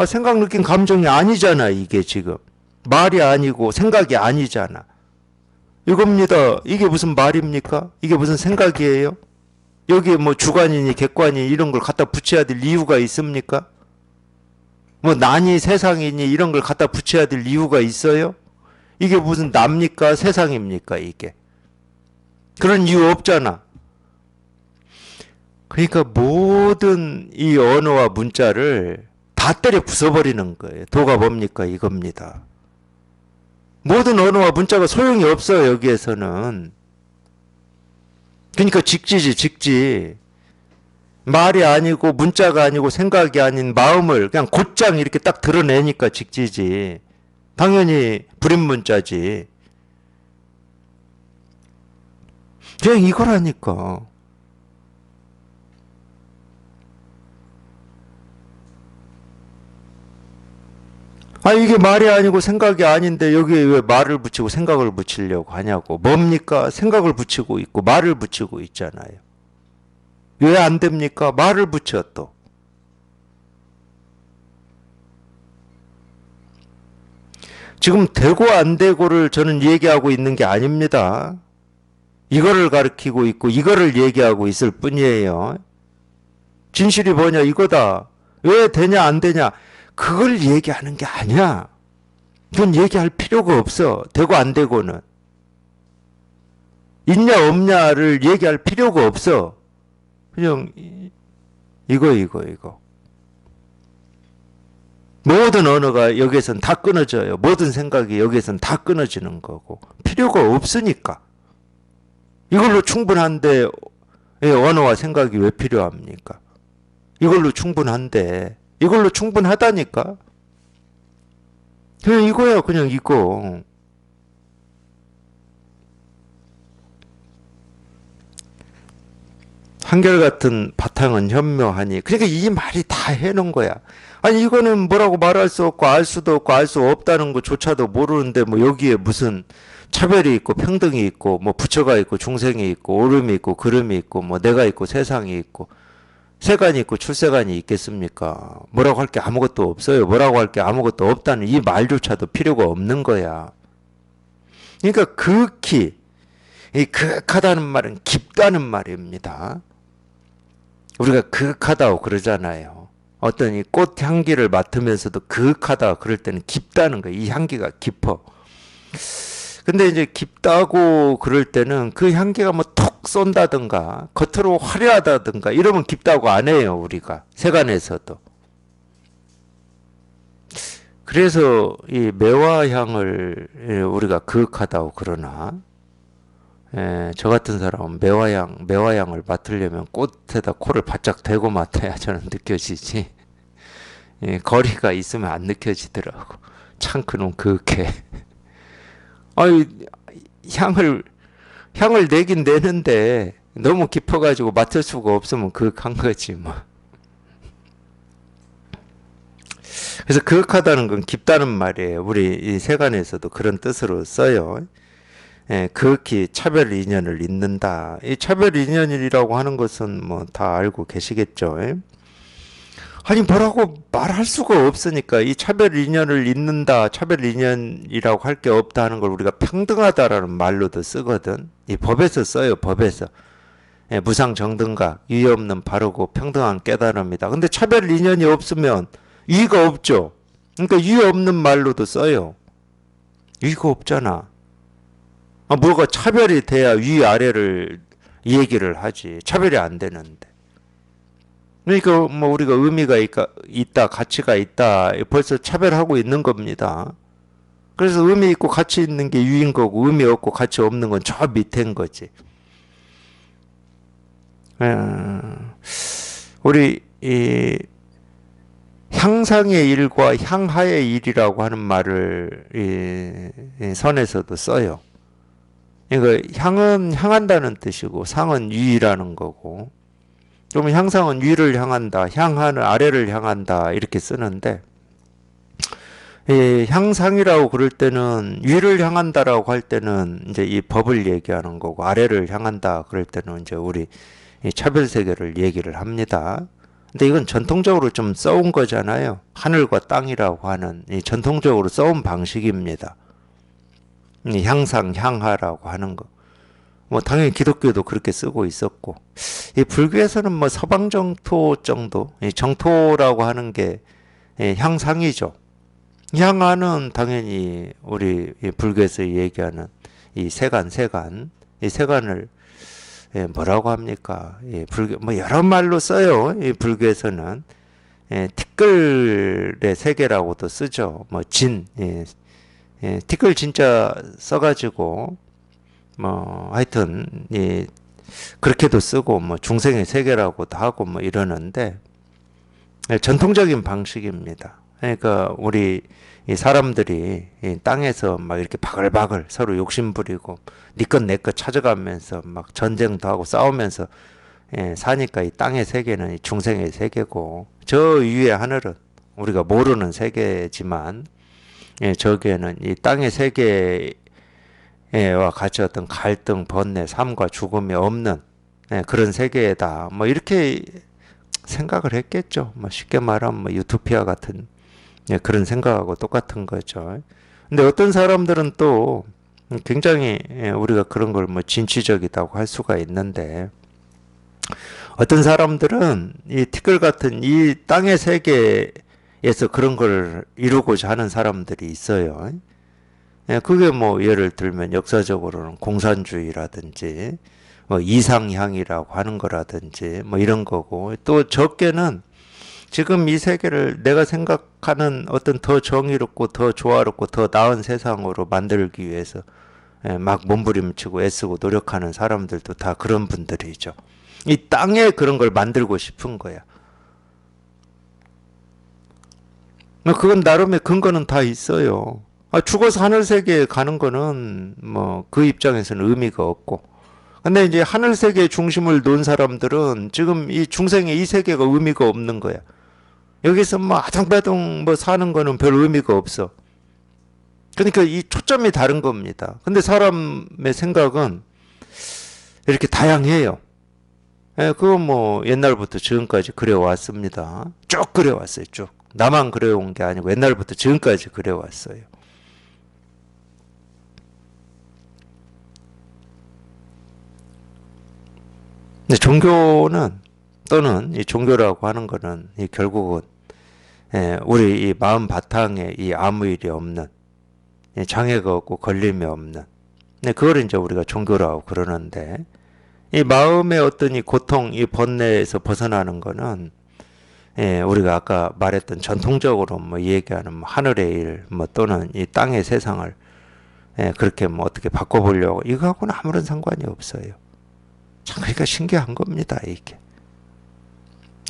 생각, 느낀 감정이 아니잖아, 이게 지금. 말이 아니고 생각이 아니잖아. 이겁니다. 이게 무슨 말입니까? 이게 무슨 생각이에요? 여기에 뭐 주관이니 객관이니 이런 걸 갖다 붙여야 될 이유가 있습니까? 뭐 나니 세상이니 이런 걸 갖다 붙여야 될 이유가 있어요? 이게 무슨 납니까? 세상입니까? 이게. 그런 이유 없잖아. 그러니까 모든 이 언어와 문자를 다 때려 부숴버리는 거예요. 도가 뭡니까? 이겁니다. 모든 언어와 문자가 소용이 없어요. 여기에서는. 그러니까 직지지, 직지. 말이 아니고 문자가 아니고 생각이 아닌 마음을 그냥 곧장 이렇게 딱 드러내니까 직지지. 당연히 불임문자지. 그냥 이거라니까. 아, 이게 말이 아니고 생각이 아닌데 여기에 왜 말을 붙이고 생각을 붙이려고 하냐고. 뭡니까? 생각을 붙이고 있고 말을 붙이고 있잖아요. 왜 안 됩니까? 말을 붙여 또. 지금 되고 안 되고를 저는 얘기하고 있는 게 아닙니다. 이거를 가리키고 있고 이거를 얘기하고 있을 뿐이에요. 진실이 뭐냐 이거다. 왜 되냐 안 되냐 그걸 얘기하는 게 아니야. 그건 얘기할 필요가 없어. 되고 안 되고는. 있냐 없냐를 얘기할 필요가 없어. 그냥 이거. 모든 언어가 여기에선 다 끊어져요. 모든 생각이 여기에선 다 끊어지는 거고. 필요가 없으니까. 이걸로 충분한데 언어와 생각이 왜 필요합니까? 이걸로 충분한데. 이걸로 충분하다니까. 그냥 이거야, 그냥 이거. 한결같은 바탕은 현묘하니. 그러니까 이 말이 다 해놓은 거야. 아니 이거는 뭐라고 말할 수 없고 알 수도 없고 알 수 없다는 것조차도 모르는데 뭐 여기에 무슨 차별이 있고 평등이 있고 뭐 부처가 있고 중생이 있고 옳음이 있고 그름이 있고 뭐 내가 있고 세상이 있고 세간이 있고 출세간이 있겠습니까? 뭐라고 할 게 아무것도 없어요. 뭐라고 할 게 아무것도 없다는 이 말조차도 필요가 없는 거야. 그러니까 극히 이 극하다는 말은 깊다는 말입니다. 우리가 극하다고 그러잖아요. 어떤 이 꽃 향기를 맡으면서도 극하다 그럴 때는 깊다는 거예요. 이 향기가 깊어. 근데 이제 깊다고 그럴 때는 그 향기가 뭐 톡 쏜다든가 겉으로 화려하다든가 이러면 깊다고 안 해요. 우리가 세간에서도. 그래서 이 매화향을 우리가 극하다고 그러나 저 같은 사람은 매화향을 맡으려면 꽃에다 코를 바짝 대고 맡아야 저는 느껴지지. 거리가 있으면 안 느껴지더라고. 참 그놈 그윽해. 아유, 향을 내긴 내는데 너무 깊어가지고 맡을 수가 없으면 그윽한 거지 뭐. 그래서 그윽하다는 건 깊다는 말이에요. 우리 이 세간에서도 그런 뜻으로 써요. 극히 차별 인연을 잇는다. 이 차별 인연이라고 하는 것은 뭐 다 알고 계시겠죠. 아니 뭐라고 말할 수가 없으니까 이 차별 인연을 잇는다. 차별 인연이라고 할 게 없다 하는 걸 우리가 평등하다라는 말로도 쓰거든. 이 법에서 써요. 법에서. 무상정등각, 유의 없는 바르고 평등한 깨달음이다. 근데 차별 인연이 없으면 유의가 없죠. 그러니까 유의 없는 말로도 써요. 유의가 없잖아. 뭐가 차별이 돼야 위아래를 얘기를 하지. 차별이 안 되는데. 그러니까 뭐 우리가 의미가 있다, 가치가 있다. 벌써 차별하고 있는 겁니다. 그래서 의미 있고 가치 있는 게 유인 거고 의미 없고 가치 없는 건 저 밑인 거지. 우리 이 향상의 일과 향하의 일이라고 하는 말을 이 선에서도 써요. 그러니까 향은 향한다는 뜻이고 상은 위라는 거고 좀 향상은 위를 향한다, 향하는 아래를 향한다 이렇게 쓰는데 향상이라고 그럴 때는 위를 향한다라고 할 때는 이제 이 법을 얘기하는 거고 아래를 향한다 그럴 때는 이제 우리 차별 세계를 얘기를 합니다. 근데 이건 전통적으로 좀 써온 거잖아요. 하늘과 땅이라고 하는 이 전통적으로 써온 방식입니다. 향상, 향하라고 하는 거. 뭐 당연히 기독교도 그렇게 쓰고 있었고, 이 불교에서는 뭐 서방 정토 정도, 이 정토라고 하는 게 향상이죠. 향하는 당연히 우리 불교에서 얘기하는 이 세간, 이 세간을 뭐라고 합니까? 불교 뭐 여러 말로 써요. 이 불교에서는 티끌의 세계라고도 쓰죠. 뭐 진, 티끌 진짜 써가지고 뭐 하여튼 그렇게도 쓰고 뭐 중생의 세계라고도 하고 뭐 이러는데 전통적인 방식입니다. 그러니까 우리 이 사람들이 이 땅에서 막 이렇게 바글바글 서로 욕심 부리고 네 것 내 것 찾아가면서 막 전쟁도 하고 싸우면서 사니까 이 땅의 세계는 이 중생의 세계고 저 위에 하늘은 우리가 모르는 세계지만 저기에는 이 땅의 세계와 같이 어떤 갈등, 번뇌, 삶과 죽음이 없는 그런 세계다. 뭐 이렇게 생각을 했겠죠. 뭐 쉽게 말하면 뭐 유토피아 같은 그런 생각하고 똑같은 거죠. 근데 어떤 사람들은 또 굉장히 우리가 그런 걸 뭐 진취적이라고 할 수가 있는데 어떤 사람들은 이 티끌 같은 이 땅의 세계에서 그런 걸 이루고자 하는 사람들이 있어요. 그게 뭐 예를 들면 역사적으로는 공산주의라든지 뭐 이상향이라고 하는 거라든지 뭐 이런 거고 또 적게는 지금 이 세계를 내가 생각하는 어떤 더 정의롭고 더 조화롭고 더 나은 세상으로 만들기 위해서 막 몸부림치고 애쓰고 노력하는 사람들도 다 그런 분들이죠. 이 땅에 그런 걸 만들고 싶은 거야. 그건 나름의 근거는 다 있어요. 죽어서 하늘 세계에 가는 거는 뭐 그 입장에서는 의미가 없고. 근데 이제 하늘 세계의 중심을 놓은 사람들은 지금 이 중생의 이 세계가 의미가 없는 거야. 여기서 뭐 아둥바둥 뭐 사는 거는 별 의미가 없어. 그러니까 이 초점이 다른 겁니다. 근데 사람의 생각은 이렇게 다양해요. 그거 뭐 옛날부터 지금까지 그래왔습니다. 쭉 그래왔어요, 쭉. 나만 그래온 게 아니고 옛날부터 지금까지 그래왔어요. 근데 종교는 또는 이 종교라고 하는 거는 이 결국은 우리 이 마음 바탕에 이 아무 일이 없는 장애가 없고 걸림이 없는 그걸 이제 우리가 종교라고 그러는데 이 마음의 어떤 이 고통, 이 번뇌에서 벗어나는 거는 우리가 아까 말했던 전통적으로 뭐 얘기하는 뭐 하늘의 일, 뭐 또는 이 땅의 세상을 그렇게 뭐 어떻게 바꿔보려고 이거하고는 아무런 상관이 없어요. 참 그러니까 신기한 겁니다, 이게.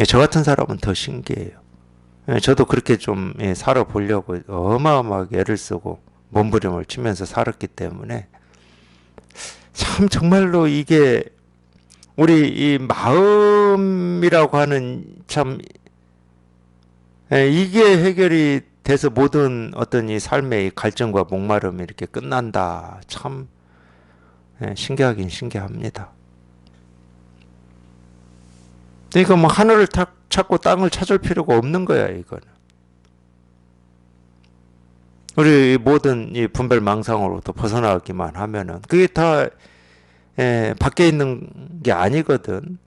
저 같은 사람은 더 신기해요. 저도 그렇게 좀 살아보려고 어마어마하게 애를 쓰고 몸부림을 치면서 살았기 때문에 참 정말로 이게 우리 이 마음이라고 하는 참 이게 해결이 돼서 모든 어떤 이 삶의 갈증과 목마름이 이렇게 끝난다. 참 신기하긴 신기합니다. 그러니까 뭐 하늘을 찾고 땅을 찾을 필요가 없는 거야, 이거는. 우리 모든 이 분별 망상으로부터 벗어나기만 하면은 그게 다 밖에 있는 게 아니거든.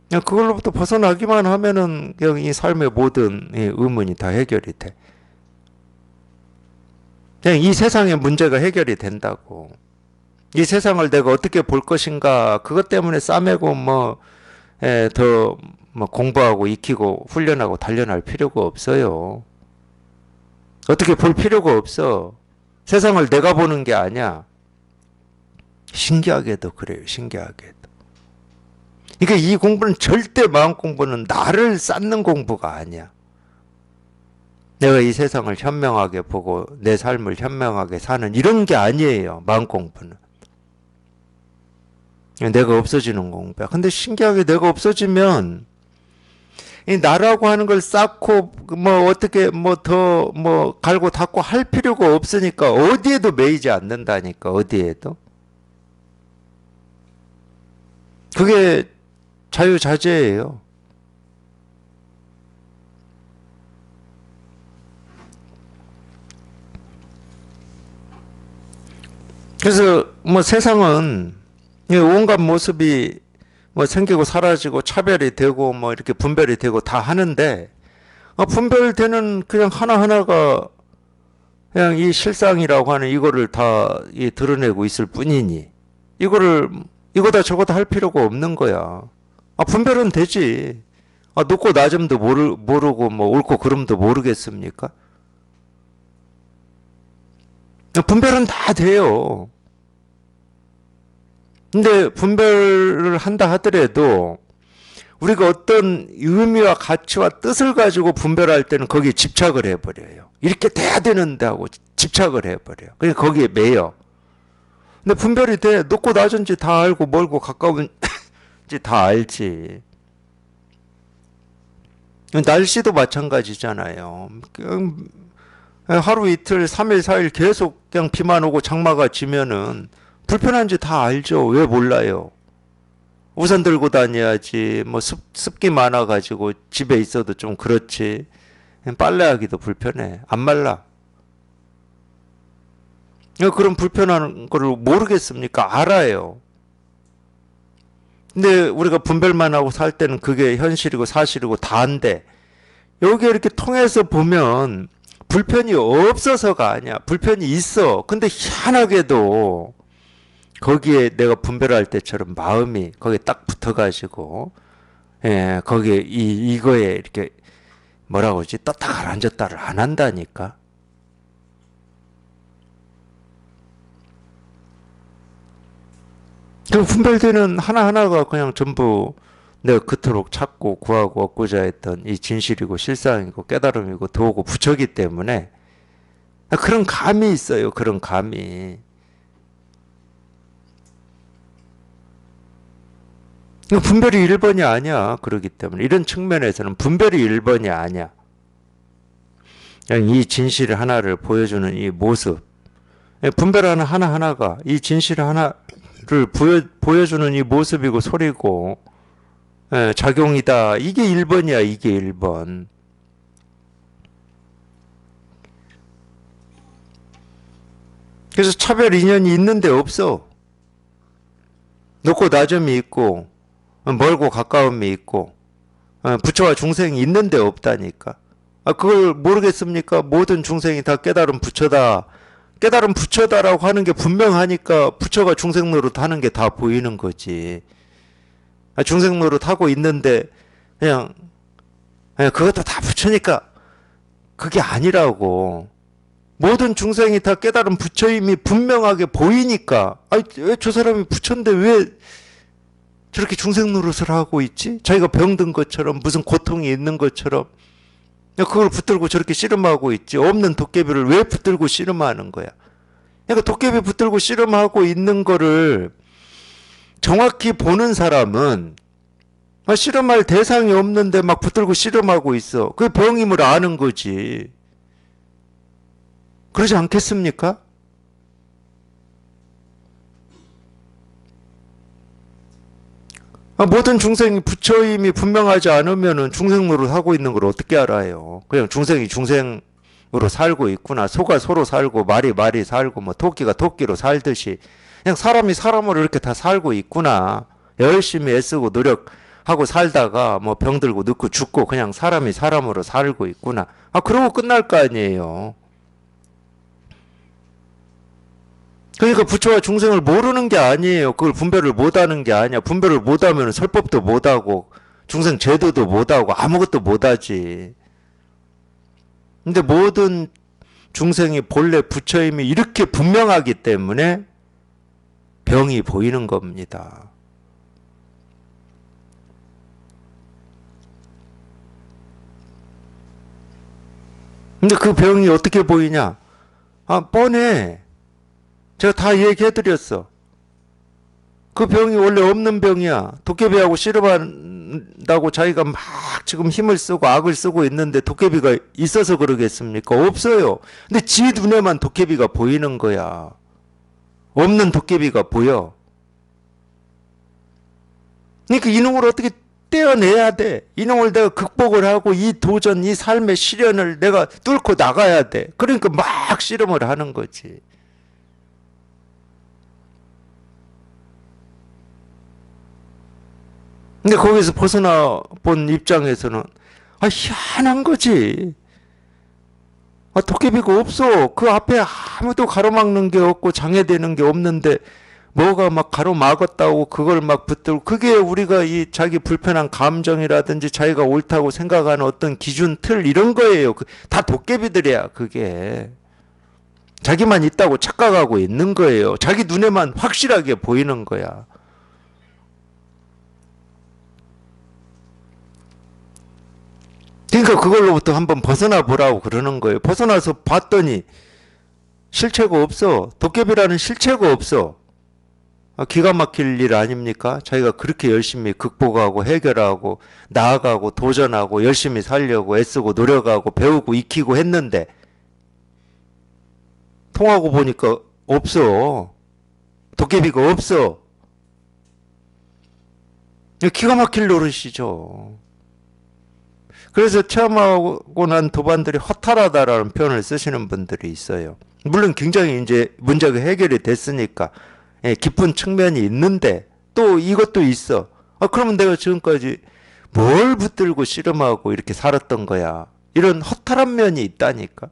그냥 그걸로부터 벗어나기만 하면은 그냥 이 삶의 모든 이 의문이 다 해결이 돼. 그냥 이 세상의 문제가 해결이 된다고. 이 세상을 내가 어떻게 볼 것인가 그것 때문에 싸매고 뭐 더 뭐 공부하고 익히고 훈련하고 단련할 필요가 없어요. 어떻게 볼 필요가 없어. 세상을 내가 보는 게 아니야. 신기하게도 그래요. 신기하게도. 그러니까 이 공부는 절대 마음 공부는 나를 쌓는 공부가 아니야. 내가 이 세상을 현명하게 보고 내 삶을 현명하게 사는 이런 게 아니에요. 마음 공부는. 내가 없어지는 공부야. 근데 신기하게 내가 없어지면 이 나라고 하는 걸 쌓고 뭐 어떻게 뭐 더 뭐 갈고 닦고 할 필요가 없으니까 어디에도 매이지 않는다니까. 어디에도. 그게 자유자재예요. 그래서 뭐 세상은 온갖 모습이 뭐 생기고 사라지고 차별이 되고 뭐 이렇게 분별이 되고 다 하는데 분별되는 그냥 하나하나가 그냥 이 실상이라고 하는 이거를 다 드러내고 있을 뿐이니 이거다 저거다 할 필요가 없는 거야. 분별은 되지. 높고 낮음도 모르고 뭐 옳고 그름도 모르겠습니까? 분별은 다 돼요. 근데 분별을 한다 하더라도 우리가 어떤 의미와 가치와 뜻을 가지고 분별할 때는 거기에 집착을 해버려요. 이렇게 돼야 되는데 하고 집착을 해버려요. 그냥 거기에 매여. 근데 분별이 돼. 높고 낮은지 다 알고 멀고 가까운지 다 알지. 날씨도 마찬가지잖아요. 그냥 하루 이틀 3일 4일 계속 그냥 비만 오고 장마가 지면은 불편한지 다 알죠. 왜 몰라요? 우산 들고 다녀야지. 뭐 습기 많아가지고 집에 있어도 좀 그렇지. 빨래하기도 불편해. 안 말라. 그런 불편한 거를 모르겠습니까? 알아요. 근데 우리가 분별만 하고 살 때는 그게 현실이고 사실이고 다인데 여기 이렇게 통해서 보면 불편이 없어서가 아니야. 불편이 있어. 근데 희한하게도 거기에 내가 분별할 때처럼 마음이 거기에 딱 붙어가지고 거기에 이거에 이렇게 뭐라고 그러지? 떴다 가라앉았다를 안 한다니까. 그 분별되는 하나하나가 그냥 전부 내가 그토록 찾고 구하고 얻고자 했던 이 진실이고 실상이고 깨달음이고 도고 부처기 때문에 그런 감이 있어요. 그런 감이. 분별이 1번이 아니야. 그러기 때문에 이런 측면에서는 분별이 1번이 아니야. 그냥 이 진실 하나를 보여주는 이 모습, 분별하는 하나하나가 이 진실 하나를 보여주는 이 모습이고 소리고 작용이다. 이게 1번이야. 이게 1번. 그래서 차별 인연이 있는데 없어. 높고 낮음이 있고 멀고 가까움이 있고 부처와 중생이 있는데 없다니까. 그걸 모르겠습니까? 모든 중생이 다 깨달은 부처다. 깨달은 부처다라고 하는 게 분명하니까 부처가 중생 노릇하는 게 다 보이는 거지. 중생 노릇하고 있는데 그냥 그것도 다 부처니까 그게 아니라고. 모든 중생이 다 깨달은 부처임이 분명하게 보이니까 왜 저 사람이 부처인데 왜 저렇게 중생 노릇을 하고 있지? 자기가 병든 것처럼 무슨 고통이 있는 것처럼 그걸 붙들고 저렇게 씨름하고 있지. 없는 도깨비를 왜 붙들고 씨름하는 거야? 그러니까 도깨비 붙들고 씨름하고 있는 거를 정확히 보는 사람은 씨름할 대상이 없는데 막 붙들고 씨름하고 있어. 그게 병임을 아는 거지. 그러지 않겠습니까? 모든 중생이 부처임이 분명하지 않으면 중생 노릇 하고 있는 걸 어떻게 알아요? 그냥 중생이 중생으로 살고 있구나. 소가 소로 살고 말이 살고 뭐 토끼가 토끼로 살듯이 그냥 사람이 사람으로 이렇게 다 살고 있구나. 열심히 애쓰고 노력하고 살다가 뭐 병들고 늙고 죽고 그냥 사람이 사람으로 살고 있구나. 그러고 끝날 거 아니에요. 그러니까 부처와 중생을 모르는 게 아니에요. 그걸 분별을 못하는 게 아니야. 분별을 못하면 설법도 못하고 중생 제도도 못하고 아무것도 못하지. 근데 모든 중생이 본래 부처임이 이렇게 분명하기 때문에 병이 보이는 겁니다. 근데 그 병이 어떻게 보이냐? 뻔해. 제가 다 얘기해드렸어. 그 병이 원래 없는 병이야. 도깨비하고 씨름한다고 자기가 막 지금 힘을 쓰고 악을 쓰고 있는데 도깨비가 있어서 그러겠습니까? 없어요. 근데 지 눈에만 도깨비가 보이는 거야. 없는 도깨비가 보여. 그러니까 이놈을 어떻게 떼어내야 돼. 이놈을 내가 극복을 하고 이 도전, 이 삶의 시련을 내가 뚫고 나가야 돼. 그러니까 막 씨름을 하는 거지. 근데 거기서 벗어나 본 입장에서는 희한한 거지. 도깨비가 없어. 그 앞에 아무도 가로막는 게 없고 장애되는 게 없는데 뭐가 막 가로막았다고 그걸 막 붙들고 그게 우리가 이 자기 불편한 감정이라든지 자기가 옳다고 생각하는 어떤 기준 틀 이런 거예요. 다 도깨비들이야. 그게 자기만 있다고 착각하고 있는 거예요. 자기 눈에만 확실하게 보이는 거야. 그러니까 그걸로부터 한번 벗어나 보라고 그러는 거예요. 벗어나서 봤더니 실체가 없어. 도깨비라는 실체가 없어. 기가 막힐 일 아닙니까? 자기가 그렇게 열심히 극복하고 해결하고 나아가고 도전하고 열심히 살려고 애쓰고 노력하고 배우고 익히고 했는데 통하고 보니까 없어. 도깨비가 없어. 기가 막힐 노릇이죠. 그래서 체험하고 난 도반들이 허탈하다라는 표현을 쓰시는 분들이 있어요. 물론 굉장히 이제 문제가 해결이 됐으니까 깊은 측면이 있는데 또 이것도 있어. 그러면 내가 지금까지 뭘 붙들고 씨름하고 이렇게 살았던 거야. 이런 허탈한 면이 있다니까.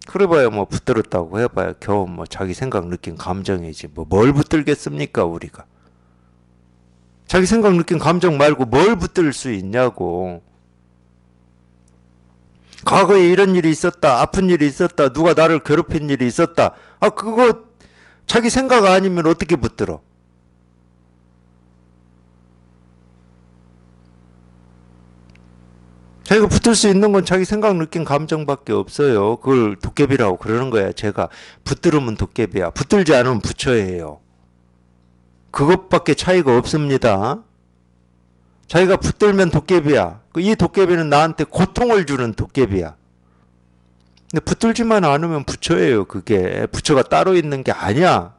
그래봐야 뭐 붙들었다고 해봐야 겨우 뭐 자기 생각 느낀 감정이지. 뭐 뭘 붙들겠습니까 우리가. 자기 생각 느낀 감정 말고 뭘 붙들 수 있냐고. 과거에 이런 일이 있었다. 아픈 일이 있었다. 누가 나를 괴롭힌 일이 있었다. 그거 자기 생각 아니면 어떻게 붙들어? 자기가 붙들 수 있는 건 자기 생각 느낀 감정밖에 없어요. 그걸 도깨비라고 그러는 거야. 제가 붙들으면 도깨비야. 붙들지 않으면 부처예요. 그것밖에 차이가 없습니다. 자기가 붙들면 도깨비야. 이 도깨비는 나한테 고통을 주는 도깨비야. 근데 붙들지만 않으면 부처예요. 그게 부처가 따로 있는 게 아니야.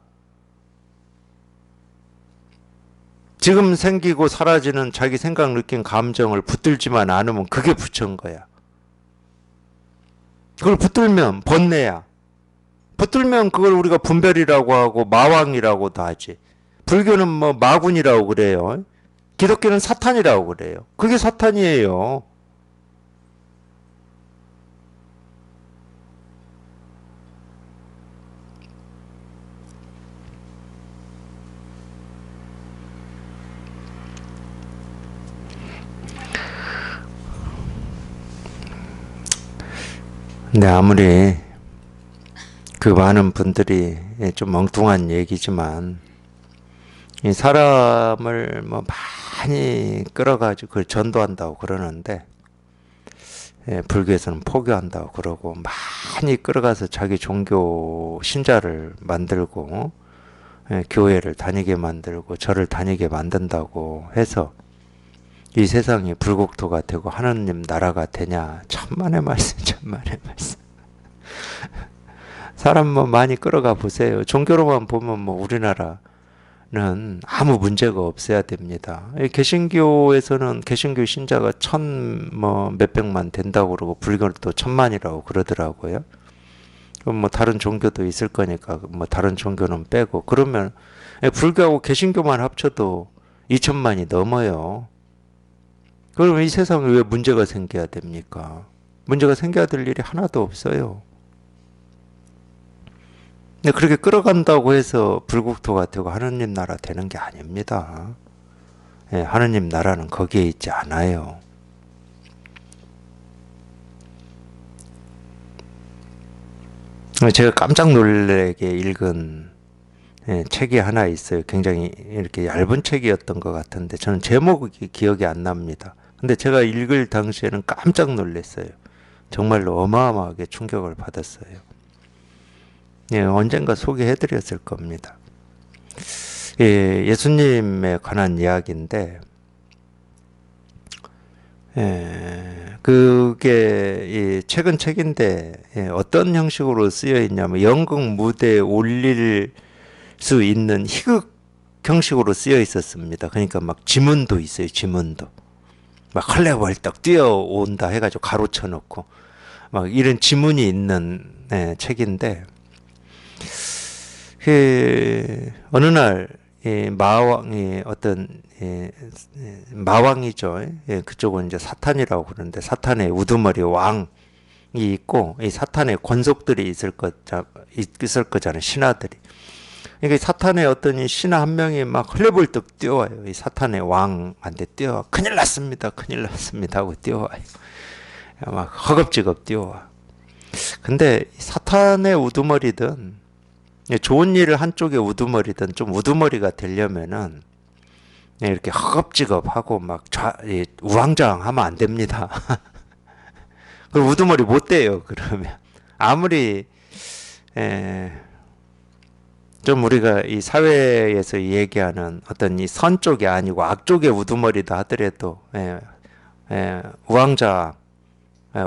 지금 생기고 사라지는 자기 생각 느낀 감정을 붙들지만 않으면 그게 부처인 거야. 그걸 붙들면 번뇌야. 붙들면 그걸 우리가 분별이라고 하고 마왕이라고도 하지. 불교는 뭐 마군이라고 그래요. 기독교는 사탄이라고 그래요. 그게 사탄이에요. 근데 아무리 그 많은 분들이 좀 엉뚱한 얘기지만 이 사람을 뭐 많이 끌어가지고 그걸 전도한다고 그러는데 불교에서는 포교한다고 그러고 많이 끌어가서 자기 종교 신자를 만들고 교회를 다니게 만들고 절을 다니게 만든다고 해서 이 세상이 불국토가 되고 하느님 나라가 되냐. 천만의 말씀 천만의 말씀. 사람 뭐 많이 끌어가 보세요. 종교로만 보면 뭐 우리나라는 아무 문제가 없어야 됩니다. 개신교에서는 개신교 신자가 뭐 몇백만 된다고 그러고 불교는 또 천만이라고 그러더라고요. 그럼 뭐 다른 종교도 있을 거니까 뭐 다른 종교는 빼고 그러면 불교하고 개신교만 합쳐도 2천만이 넘어요. 그럼 이 세상에 왜 문제가 생겨야 됩니까? 문제가 생겨야 될 일이 하나도 없어요. 근데 그렇게 끌어간다고 해서 불국토가 되고 하느님 나라 되는 게 아닙니다. 하느님 나라는 거기에 있지 않아요. 제가 깜짝 놀라게 읽은 책이 하나 있어요. 굉장히 이렇게 얇은 책이었던 것 같은데 저는 제목이 기억이 안 납니다. 근데 제가 읽을 당시에는 깜짝 놀랐어요. 정말로 어마어마하게 충격을 받았어요. 언젠가 소개해드렸을 겁니다. 예수님에 관한 이야기인데 그게 최근 책인데 어떤 형식으로 쓰여 있냐면 연극 무대에 올릴 수 있는 희극 형식으로 쓰여 있었습니다. 그러니까 막 지문도 있어요. 지문도 막 헐레벌떡 뛰어온다 해가지고 가로쳐 놓고 막 이런 지문이 있는 책인데 어느 날 마왕이 어떤 마왕이죠. 그쪽은 이제 사탄이라고 그러는데 사탄의 우두머리 왕이 있고 이 사탄의 권속들이 있을 거잖아요. 신하들이. 그러니까 사탄의 어떤 이 신하 한 명이 막 헐레벌떡 뛰어와요. 이 사탄의 왕한테 뛰어와. 큰일 났습니다. 큰일 났습니다 하고 뛰어와요. 막 허겁지겁 뛰어와. 근데 사탄의 우두머리든 좋은 일을 한쪽에 우두머리든 좀 우두머리가 되려면은 이렇게 허겁지겁하고 막 우왕좌왕하면 안 됩니다. 그 우두머리 못 돼요. 그러면 아무리 좀 우리가 이 사회에서 얘기하는 어떤 이 선 쪽이 아니고 악 쪽의 우두머리다 하더라도 우왕좌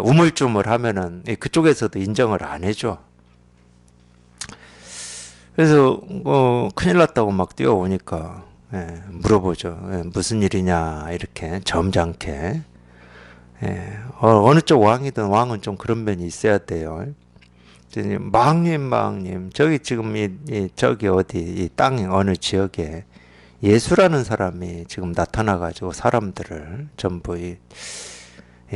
우물쭈물 하면은 그쪽에서도 인정을 안 해줘. 그래서 큰일 났다고 막 뛰어오니까 물어보죠. 무슨 일이냐 이렇게 점잖게. 어느 쪽 왕이든 왕은 좀 그런 면이 있어야 돼요. 마왕님, 저기 지금 저기 어디 이 땅 어느 지역에 예수라는 사람이 지금 나타나가지고 사람들을 전부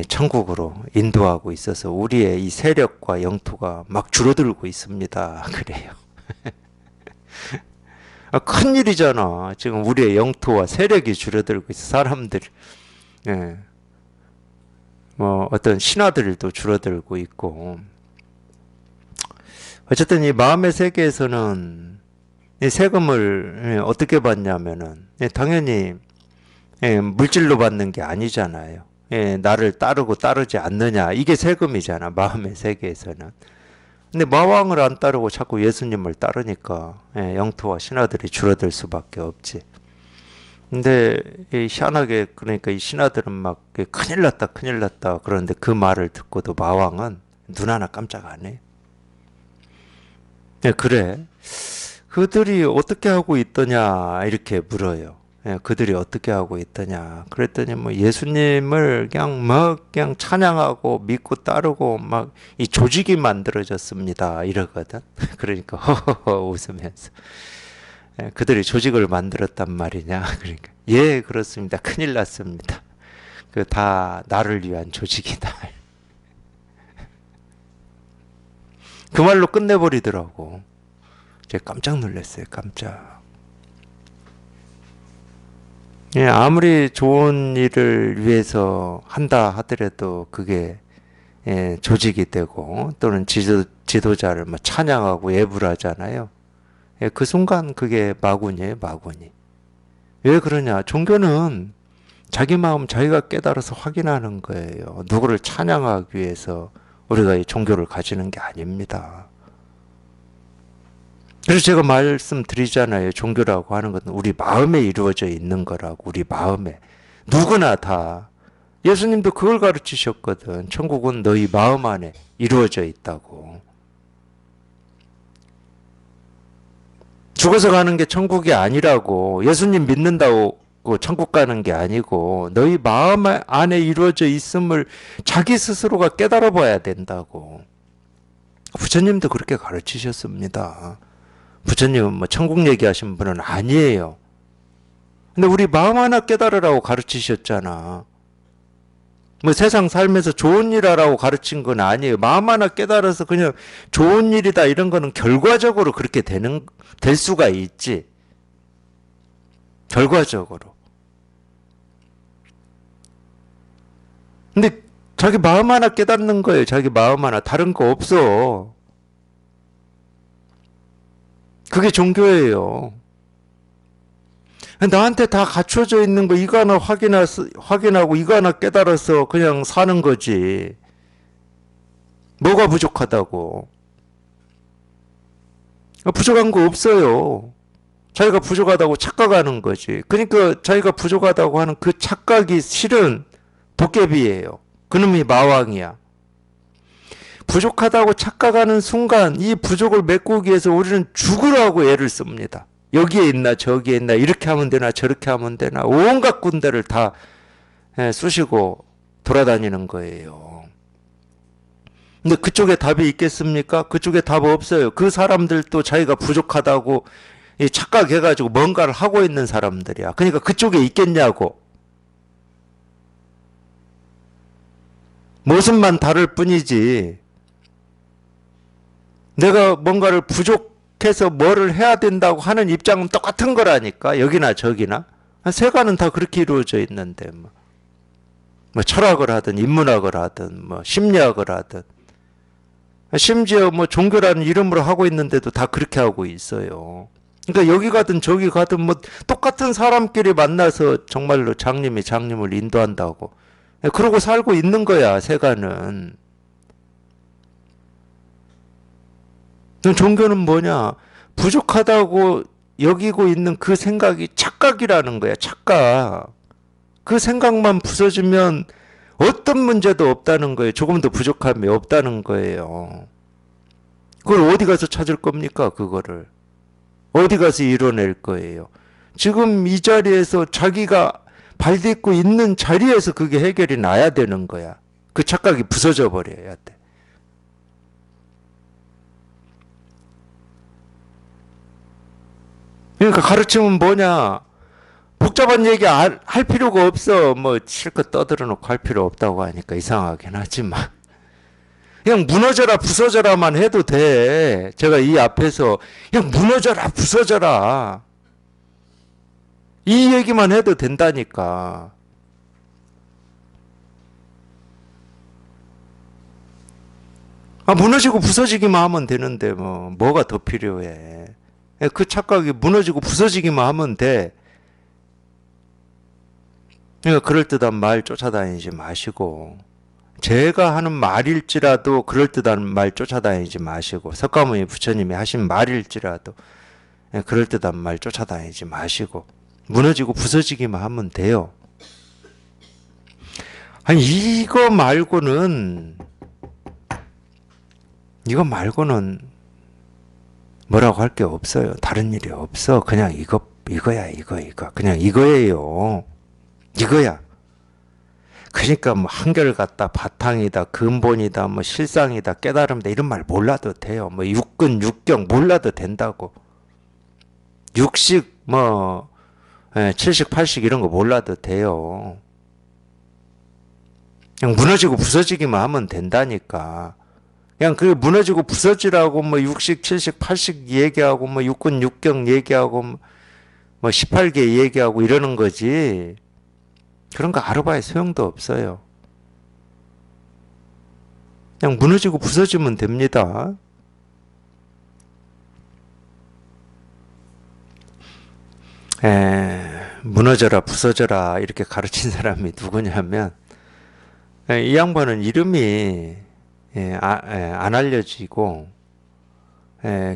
천국으로 인도하고 있어서 우리의 이 세력과 영토가 막 줄어들고 있습니다. 그래요. 큰 일이잖아. 지금 우리의 영토와 세력이 줄어들고 있어. 사람들, 뭐 어떤 신하들도 줄어들고 있고. 어쨌든 이 마음의 세계에서는 이 세금을 어떻게 받냐면은 당연히 물질로 받는 게 아니잖아요. 나를 따르고 따르지 않느냐 이게 세금이잖아. 마음의 세계에서는. 근데 마왕을 안 따르고 자꾸 예수님을 따르니까 영토와 신하들이 줄어들 수밖에 없지. 근데 희한하게 그러니까 이 신하들은 막 큰일 났다 큰일 났다 그러는데 그 말을 듣고도 마왕은 눈 하나 깜짝 안 해. 그래. 그들이 어떻게 하고 있더냐 이렇게 물어요. 그들이 어떻게 하고 있더냐. 그랬더니 뭐 예수님을 그냥 찬양하고 믿고 따르고 막 이 조직이 만들어졌습니다. 이러거든. 그러니까 허허허 웃으면서 그들이 조직을 만들었단 말이냐. 그러니까 예 그렇습니다. 큰일 났습니다. 그 다 나를 위한 조직이다. 그 말로 끝내버리더라고. 제가 깜짝 놀랐어요. 깜짝. 아무리 좋은 일을 위해서 한다 하더라도 그게 조직이 되고 또는 지도자를 뭐 찬양하고 예불 하잖아요. 그 순간 그게 마군이에요. 마군이. 왜 그러냐. 종교는 자기 마음 자기가 깨달아서 확인하는 거예요. 누구를 찬양하기 위해서 우리가 이 종교를 가지는 게 아닙니다. 그래서 제가 말씀드리잖아요. 종교라고 하는 것은 우리 마음에 이루어져 있는 거라고. 우리 마음에. 누구나 다. 예수님도 그걸 가르치셨거든. 천국은 너희 마음 안에 이루어져 있다고. 죽어서 가는 게 천국이 아니라고. 예수님 믿는다고 천국 가는 게 아니고 너희 마음 안에 이루어져 있음을 자기 스스로가 깨달아 봐야 된다고. 부처님도 그렇게 가르치셨습니다. 부처님은 뭐 천국 얘기하신 분은 아니에요. 근데 우리 마음 하나 깨달으라고 가르치셨잖아. 뭐 세상 살면서 좋은 일 하라고 가르친 건 아니에요. 마음 하나 깨달아서 그냥 좋은 일이다 이런 거는 결과적으로 그렇게 될 수가 있지. 결과적으로. 근데 자기 마음 하나 깨닫는 거예요. 자기 마음 하나. 다른 거 없어. 그게 종교예요. 나한테 다 갖춰져 있는 거 이거 하나 확인하고 이거 하나 깨달아서 그냥 사는 거지. 뭐가 부족하다고. 부족한 거 없어요. 자기가 부족하다고 착각하는 거지. 그러니까 자기가 부족하다고 하는 그 착각이 실은 도깨비예요. 그놈이 마왕이야. 부족하다고 착각하는 순간 이 부족을 메꾸기 위해서 우리는 죽으라고 애를 씁니다. 여기에 있나 저기에 있나 이렇게 하면 되나 저렇게 하면 되나 온갖 군대를 다 쑤시고 돌아다니는 거예요. 근데 그쪽에 답이 있겠습니까? 그쪽에 답 없어요. 그 사람들도 자기가 부족하다고 착각해가지고 뭔가를 하고 있는 사람들이야. 그러니까 그쪽에 있겠냐고. 모습만 다를 뿐이지. 내가 뭔가를 부족해서 뭐를 해야 된다고 하는 입장은 똑같은 거라니까. 여기나 저기나. 세간은 다 그렇게 이루어져 있는데 뭐 철학을 하든 인문학을 하든 뭐 심리학을 하든 심지어 뭐 종교라는 이름으로 하고 있는데도 다 그렇게 하고 있어요. 그러니까 여기 가든 저기 가든 뭐 똑같은 사람끼리 만나서 정말로 장님이 장님을 인도한다고 그러고 살고 있는 거야. 세간은. 종교는 뭐냐? 부족하다고 여기고 있는 그 생각이 착각이라는 거야. 착각. 그 생각만 부서지면 어떤 문제도 없다는 거예요. 조금 더 부족함이 없다는 거예요. 그걸 어디 가서 찾을 겁니까? 그거를. 어디 가서 이뤄낼 거예요. 지금 이 자리에서 자기가 발 딛고 있는 자리에서 그게 해결이 나야 되는 거야. 그 착각이 부서져 버려야 돼. 그러니까 가르침은 뭐냐? 복잡한 얘기 할 필요가 없어. 뭐 실컷 떠들어 놓고 할 필요 없다고 하니까 이상하긴 하지만 그냥 무너져라 부서져라만 해도 돼. 제가 이 앞에서 그냥 무너져라 부서져라 이 얘기만 해도 된다니까. 무너지고 부서지기만 하면 되는데 뭐가 더 필요해. 그 착각이 무너지고 부서지기만 하면 돼. 그러니까 그럴듯한 말 쫓아다니지 마시고, 제가 하는 말일지라도 그럴듯한 말 쫓아다니지 마시고, 석가모니 부처님이 하신 말일지라도 그럴듯한 말 쫓아다니지 마시고, 무너지고 부서지기만 하면 돼요. 아니 이거 말고는 뭐라고 할 게 없어요. 다른 일이 없어. 그냥 이거야. 그냥 이거예요. 이거야. 그러니까 뭐 한결같다, 바탕이다, 근본이다, 뭐 실상이다, 깨달음이다 이런 말 몰라도 돼요. 뭐 육근, 육경 몰라도 된다고. 육식, 뭐 7식, 8식 이런 거 몰라도 돼요. 그냥 무너지고 부서지기만 하면 된다니까. 그냥 그 무너지고 부서지라고 뭐 6식, 7식, 8식 얘기하고 뭐 육근, 육경 얘기하고 뭐 18개 얘기하고 이러는 거지. 그런 거 알아봐야 소용도 없어요. 그냥 무너지고 부서지면 됩니다. 무너져라 부서져라 이렇게 가르친 사람이 누구냐면 이 양반은 이름이 안 알려지고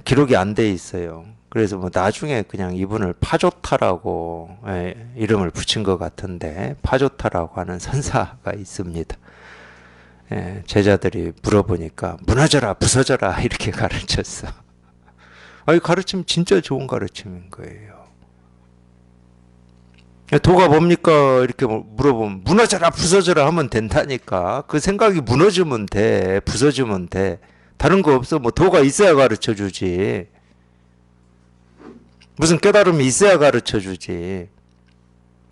기록이 안 돼 있어요. 그래서 뭐 나중에 그냥 이분을 파조타라고 이름을 붙인 것 같은데, 파조타라고 하는 선사가 있습니다. 제자들이 물어보니까 무너져라 부서져라 이렇게 가르쳤어. 이 가르침 진짜 좋은 가르침인 거예요. 도가 뭡니까? 이렇게 물어보면 무너져라 부서져라 하면 된다니까. 그 생각이 무너지면 돼. 부서지면 돼. 다른 거 없어. 뭐 도가 있어야 가르쳐 주지. 무슨 깨달음이 있어야 가르쳐 주지.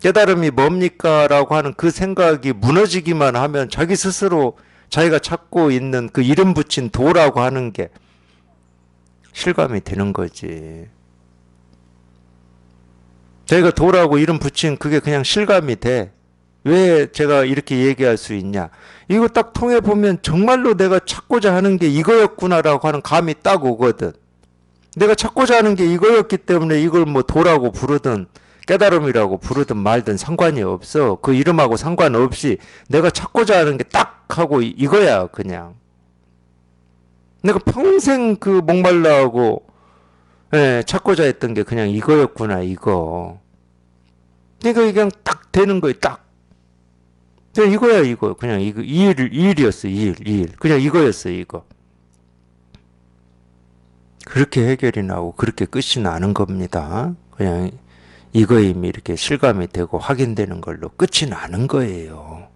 깨달음이 뭡니까? 라고 하는 그 생각이 무너지기만 하면 자기 스스로 자기가 찾고 있는 그 이름 붙인 도라고 하는 게 실감이 되는 거지. 자기가 도라고 이름 붙인 그게 그냥 실감이 돼. 왜 제가 이렇게 얘기할 수 있냐? 이거 딱 통해 보면 정말로 내가 찾고자 하는 게 이거였구나라고 하는 감이 딱 오거든. 내가 찾고자 하는 게 이거였기 때문에 이걸 뭐 도라고 부르든 깨달음이라고 부르든 말든 상관이 없어. 그 이름하고 상관없이 내가 찾고자 하는 게 딱 하고 이거야 그냥. 내가 평생 그 목말라 하고 찾고자 했던 게 그냥 이거였구나 이거. 그러니까 그냥 딱 되는 거야 딱. 그냥 이거야 이거. 그냥 이 일이었어 이 일. 그냥 이거였어 이거. 그렇게 해결이 나고 그렇게 끝이 나는 겁니다. 그냥 이거임이 이렇게 실감이 되고 확인되는 걸로 끝이 나는 거예요.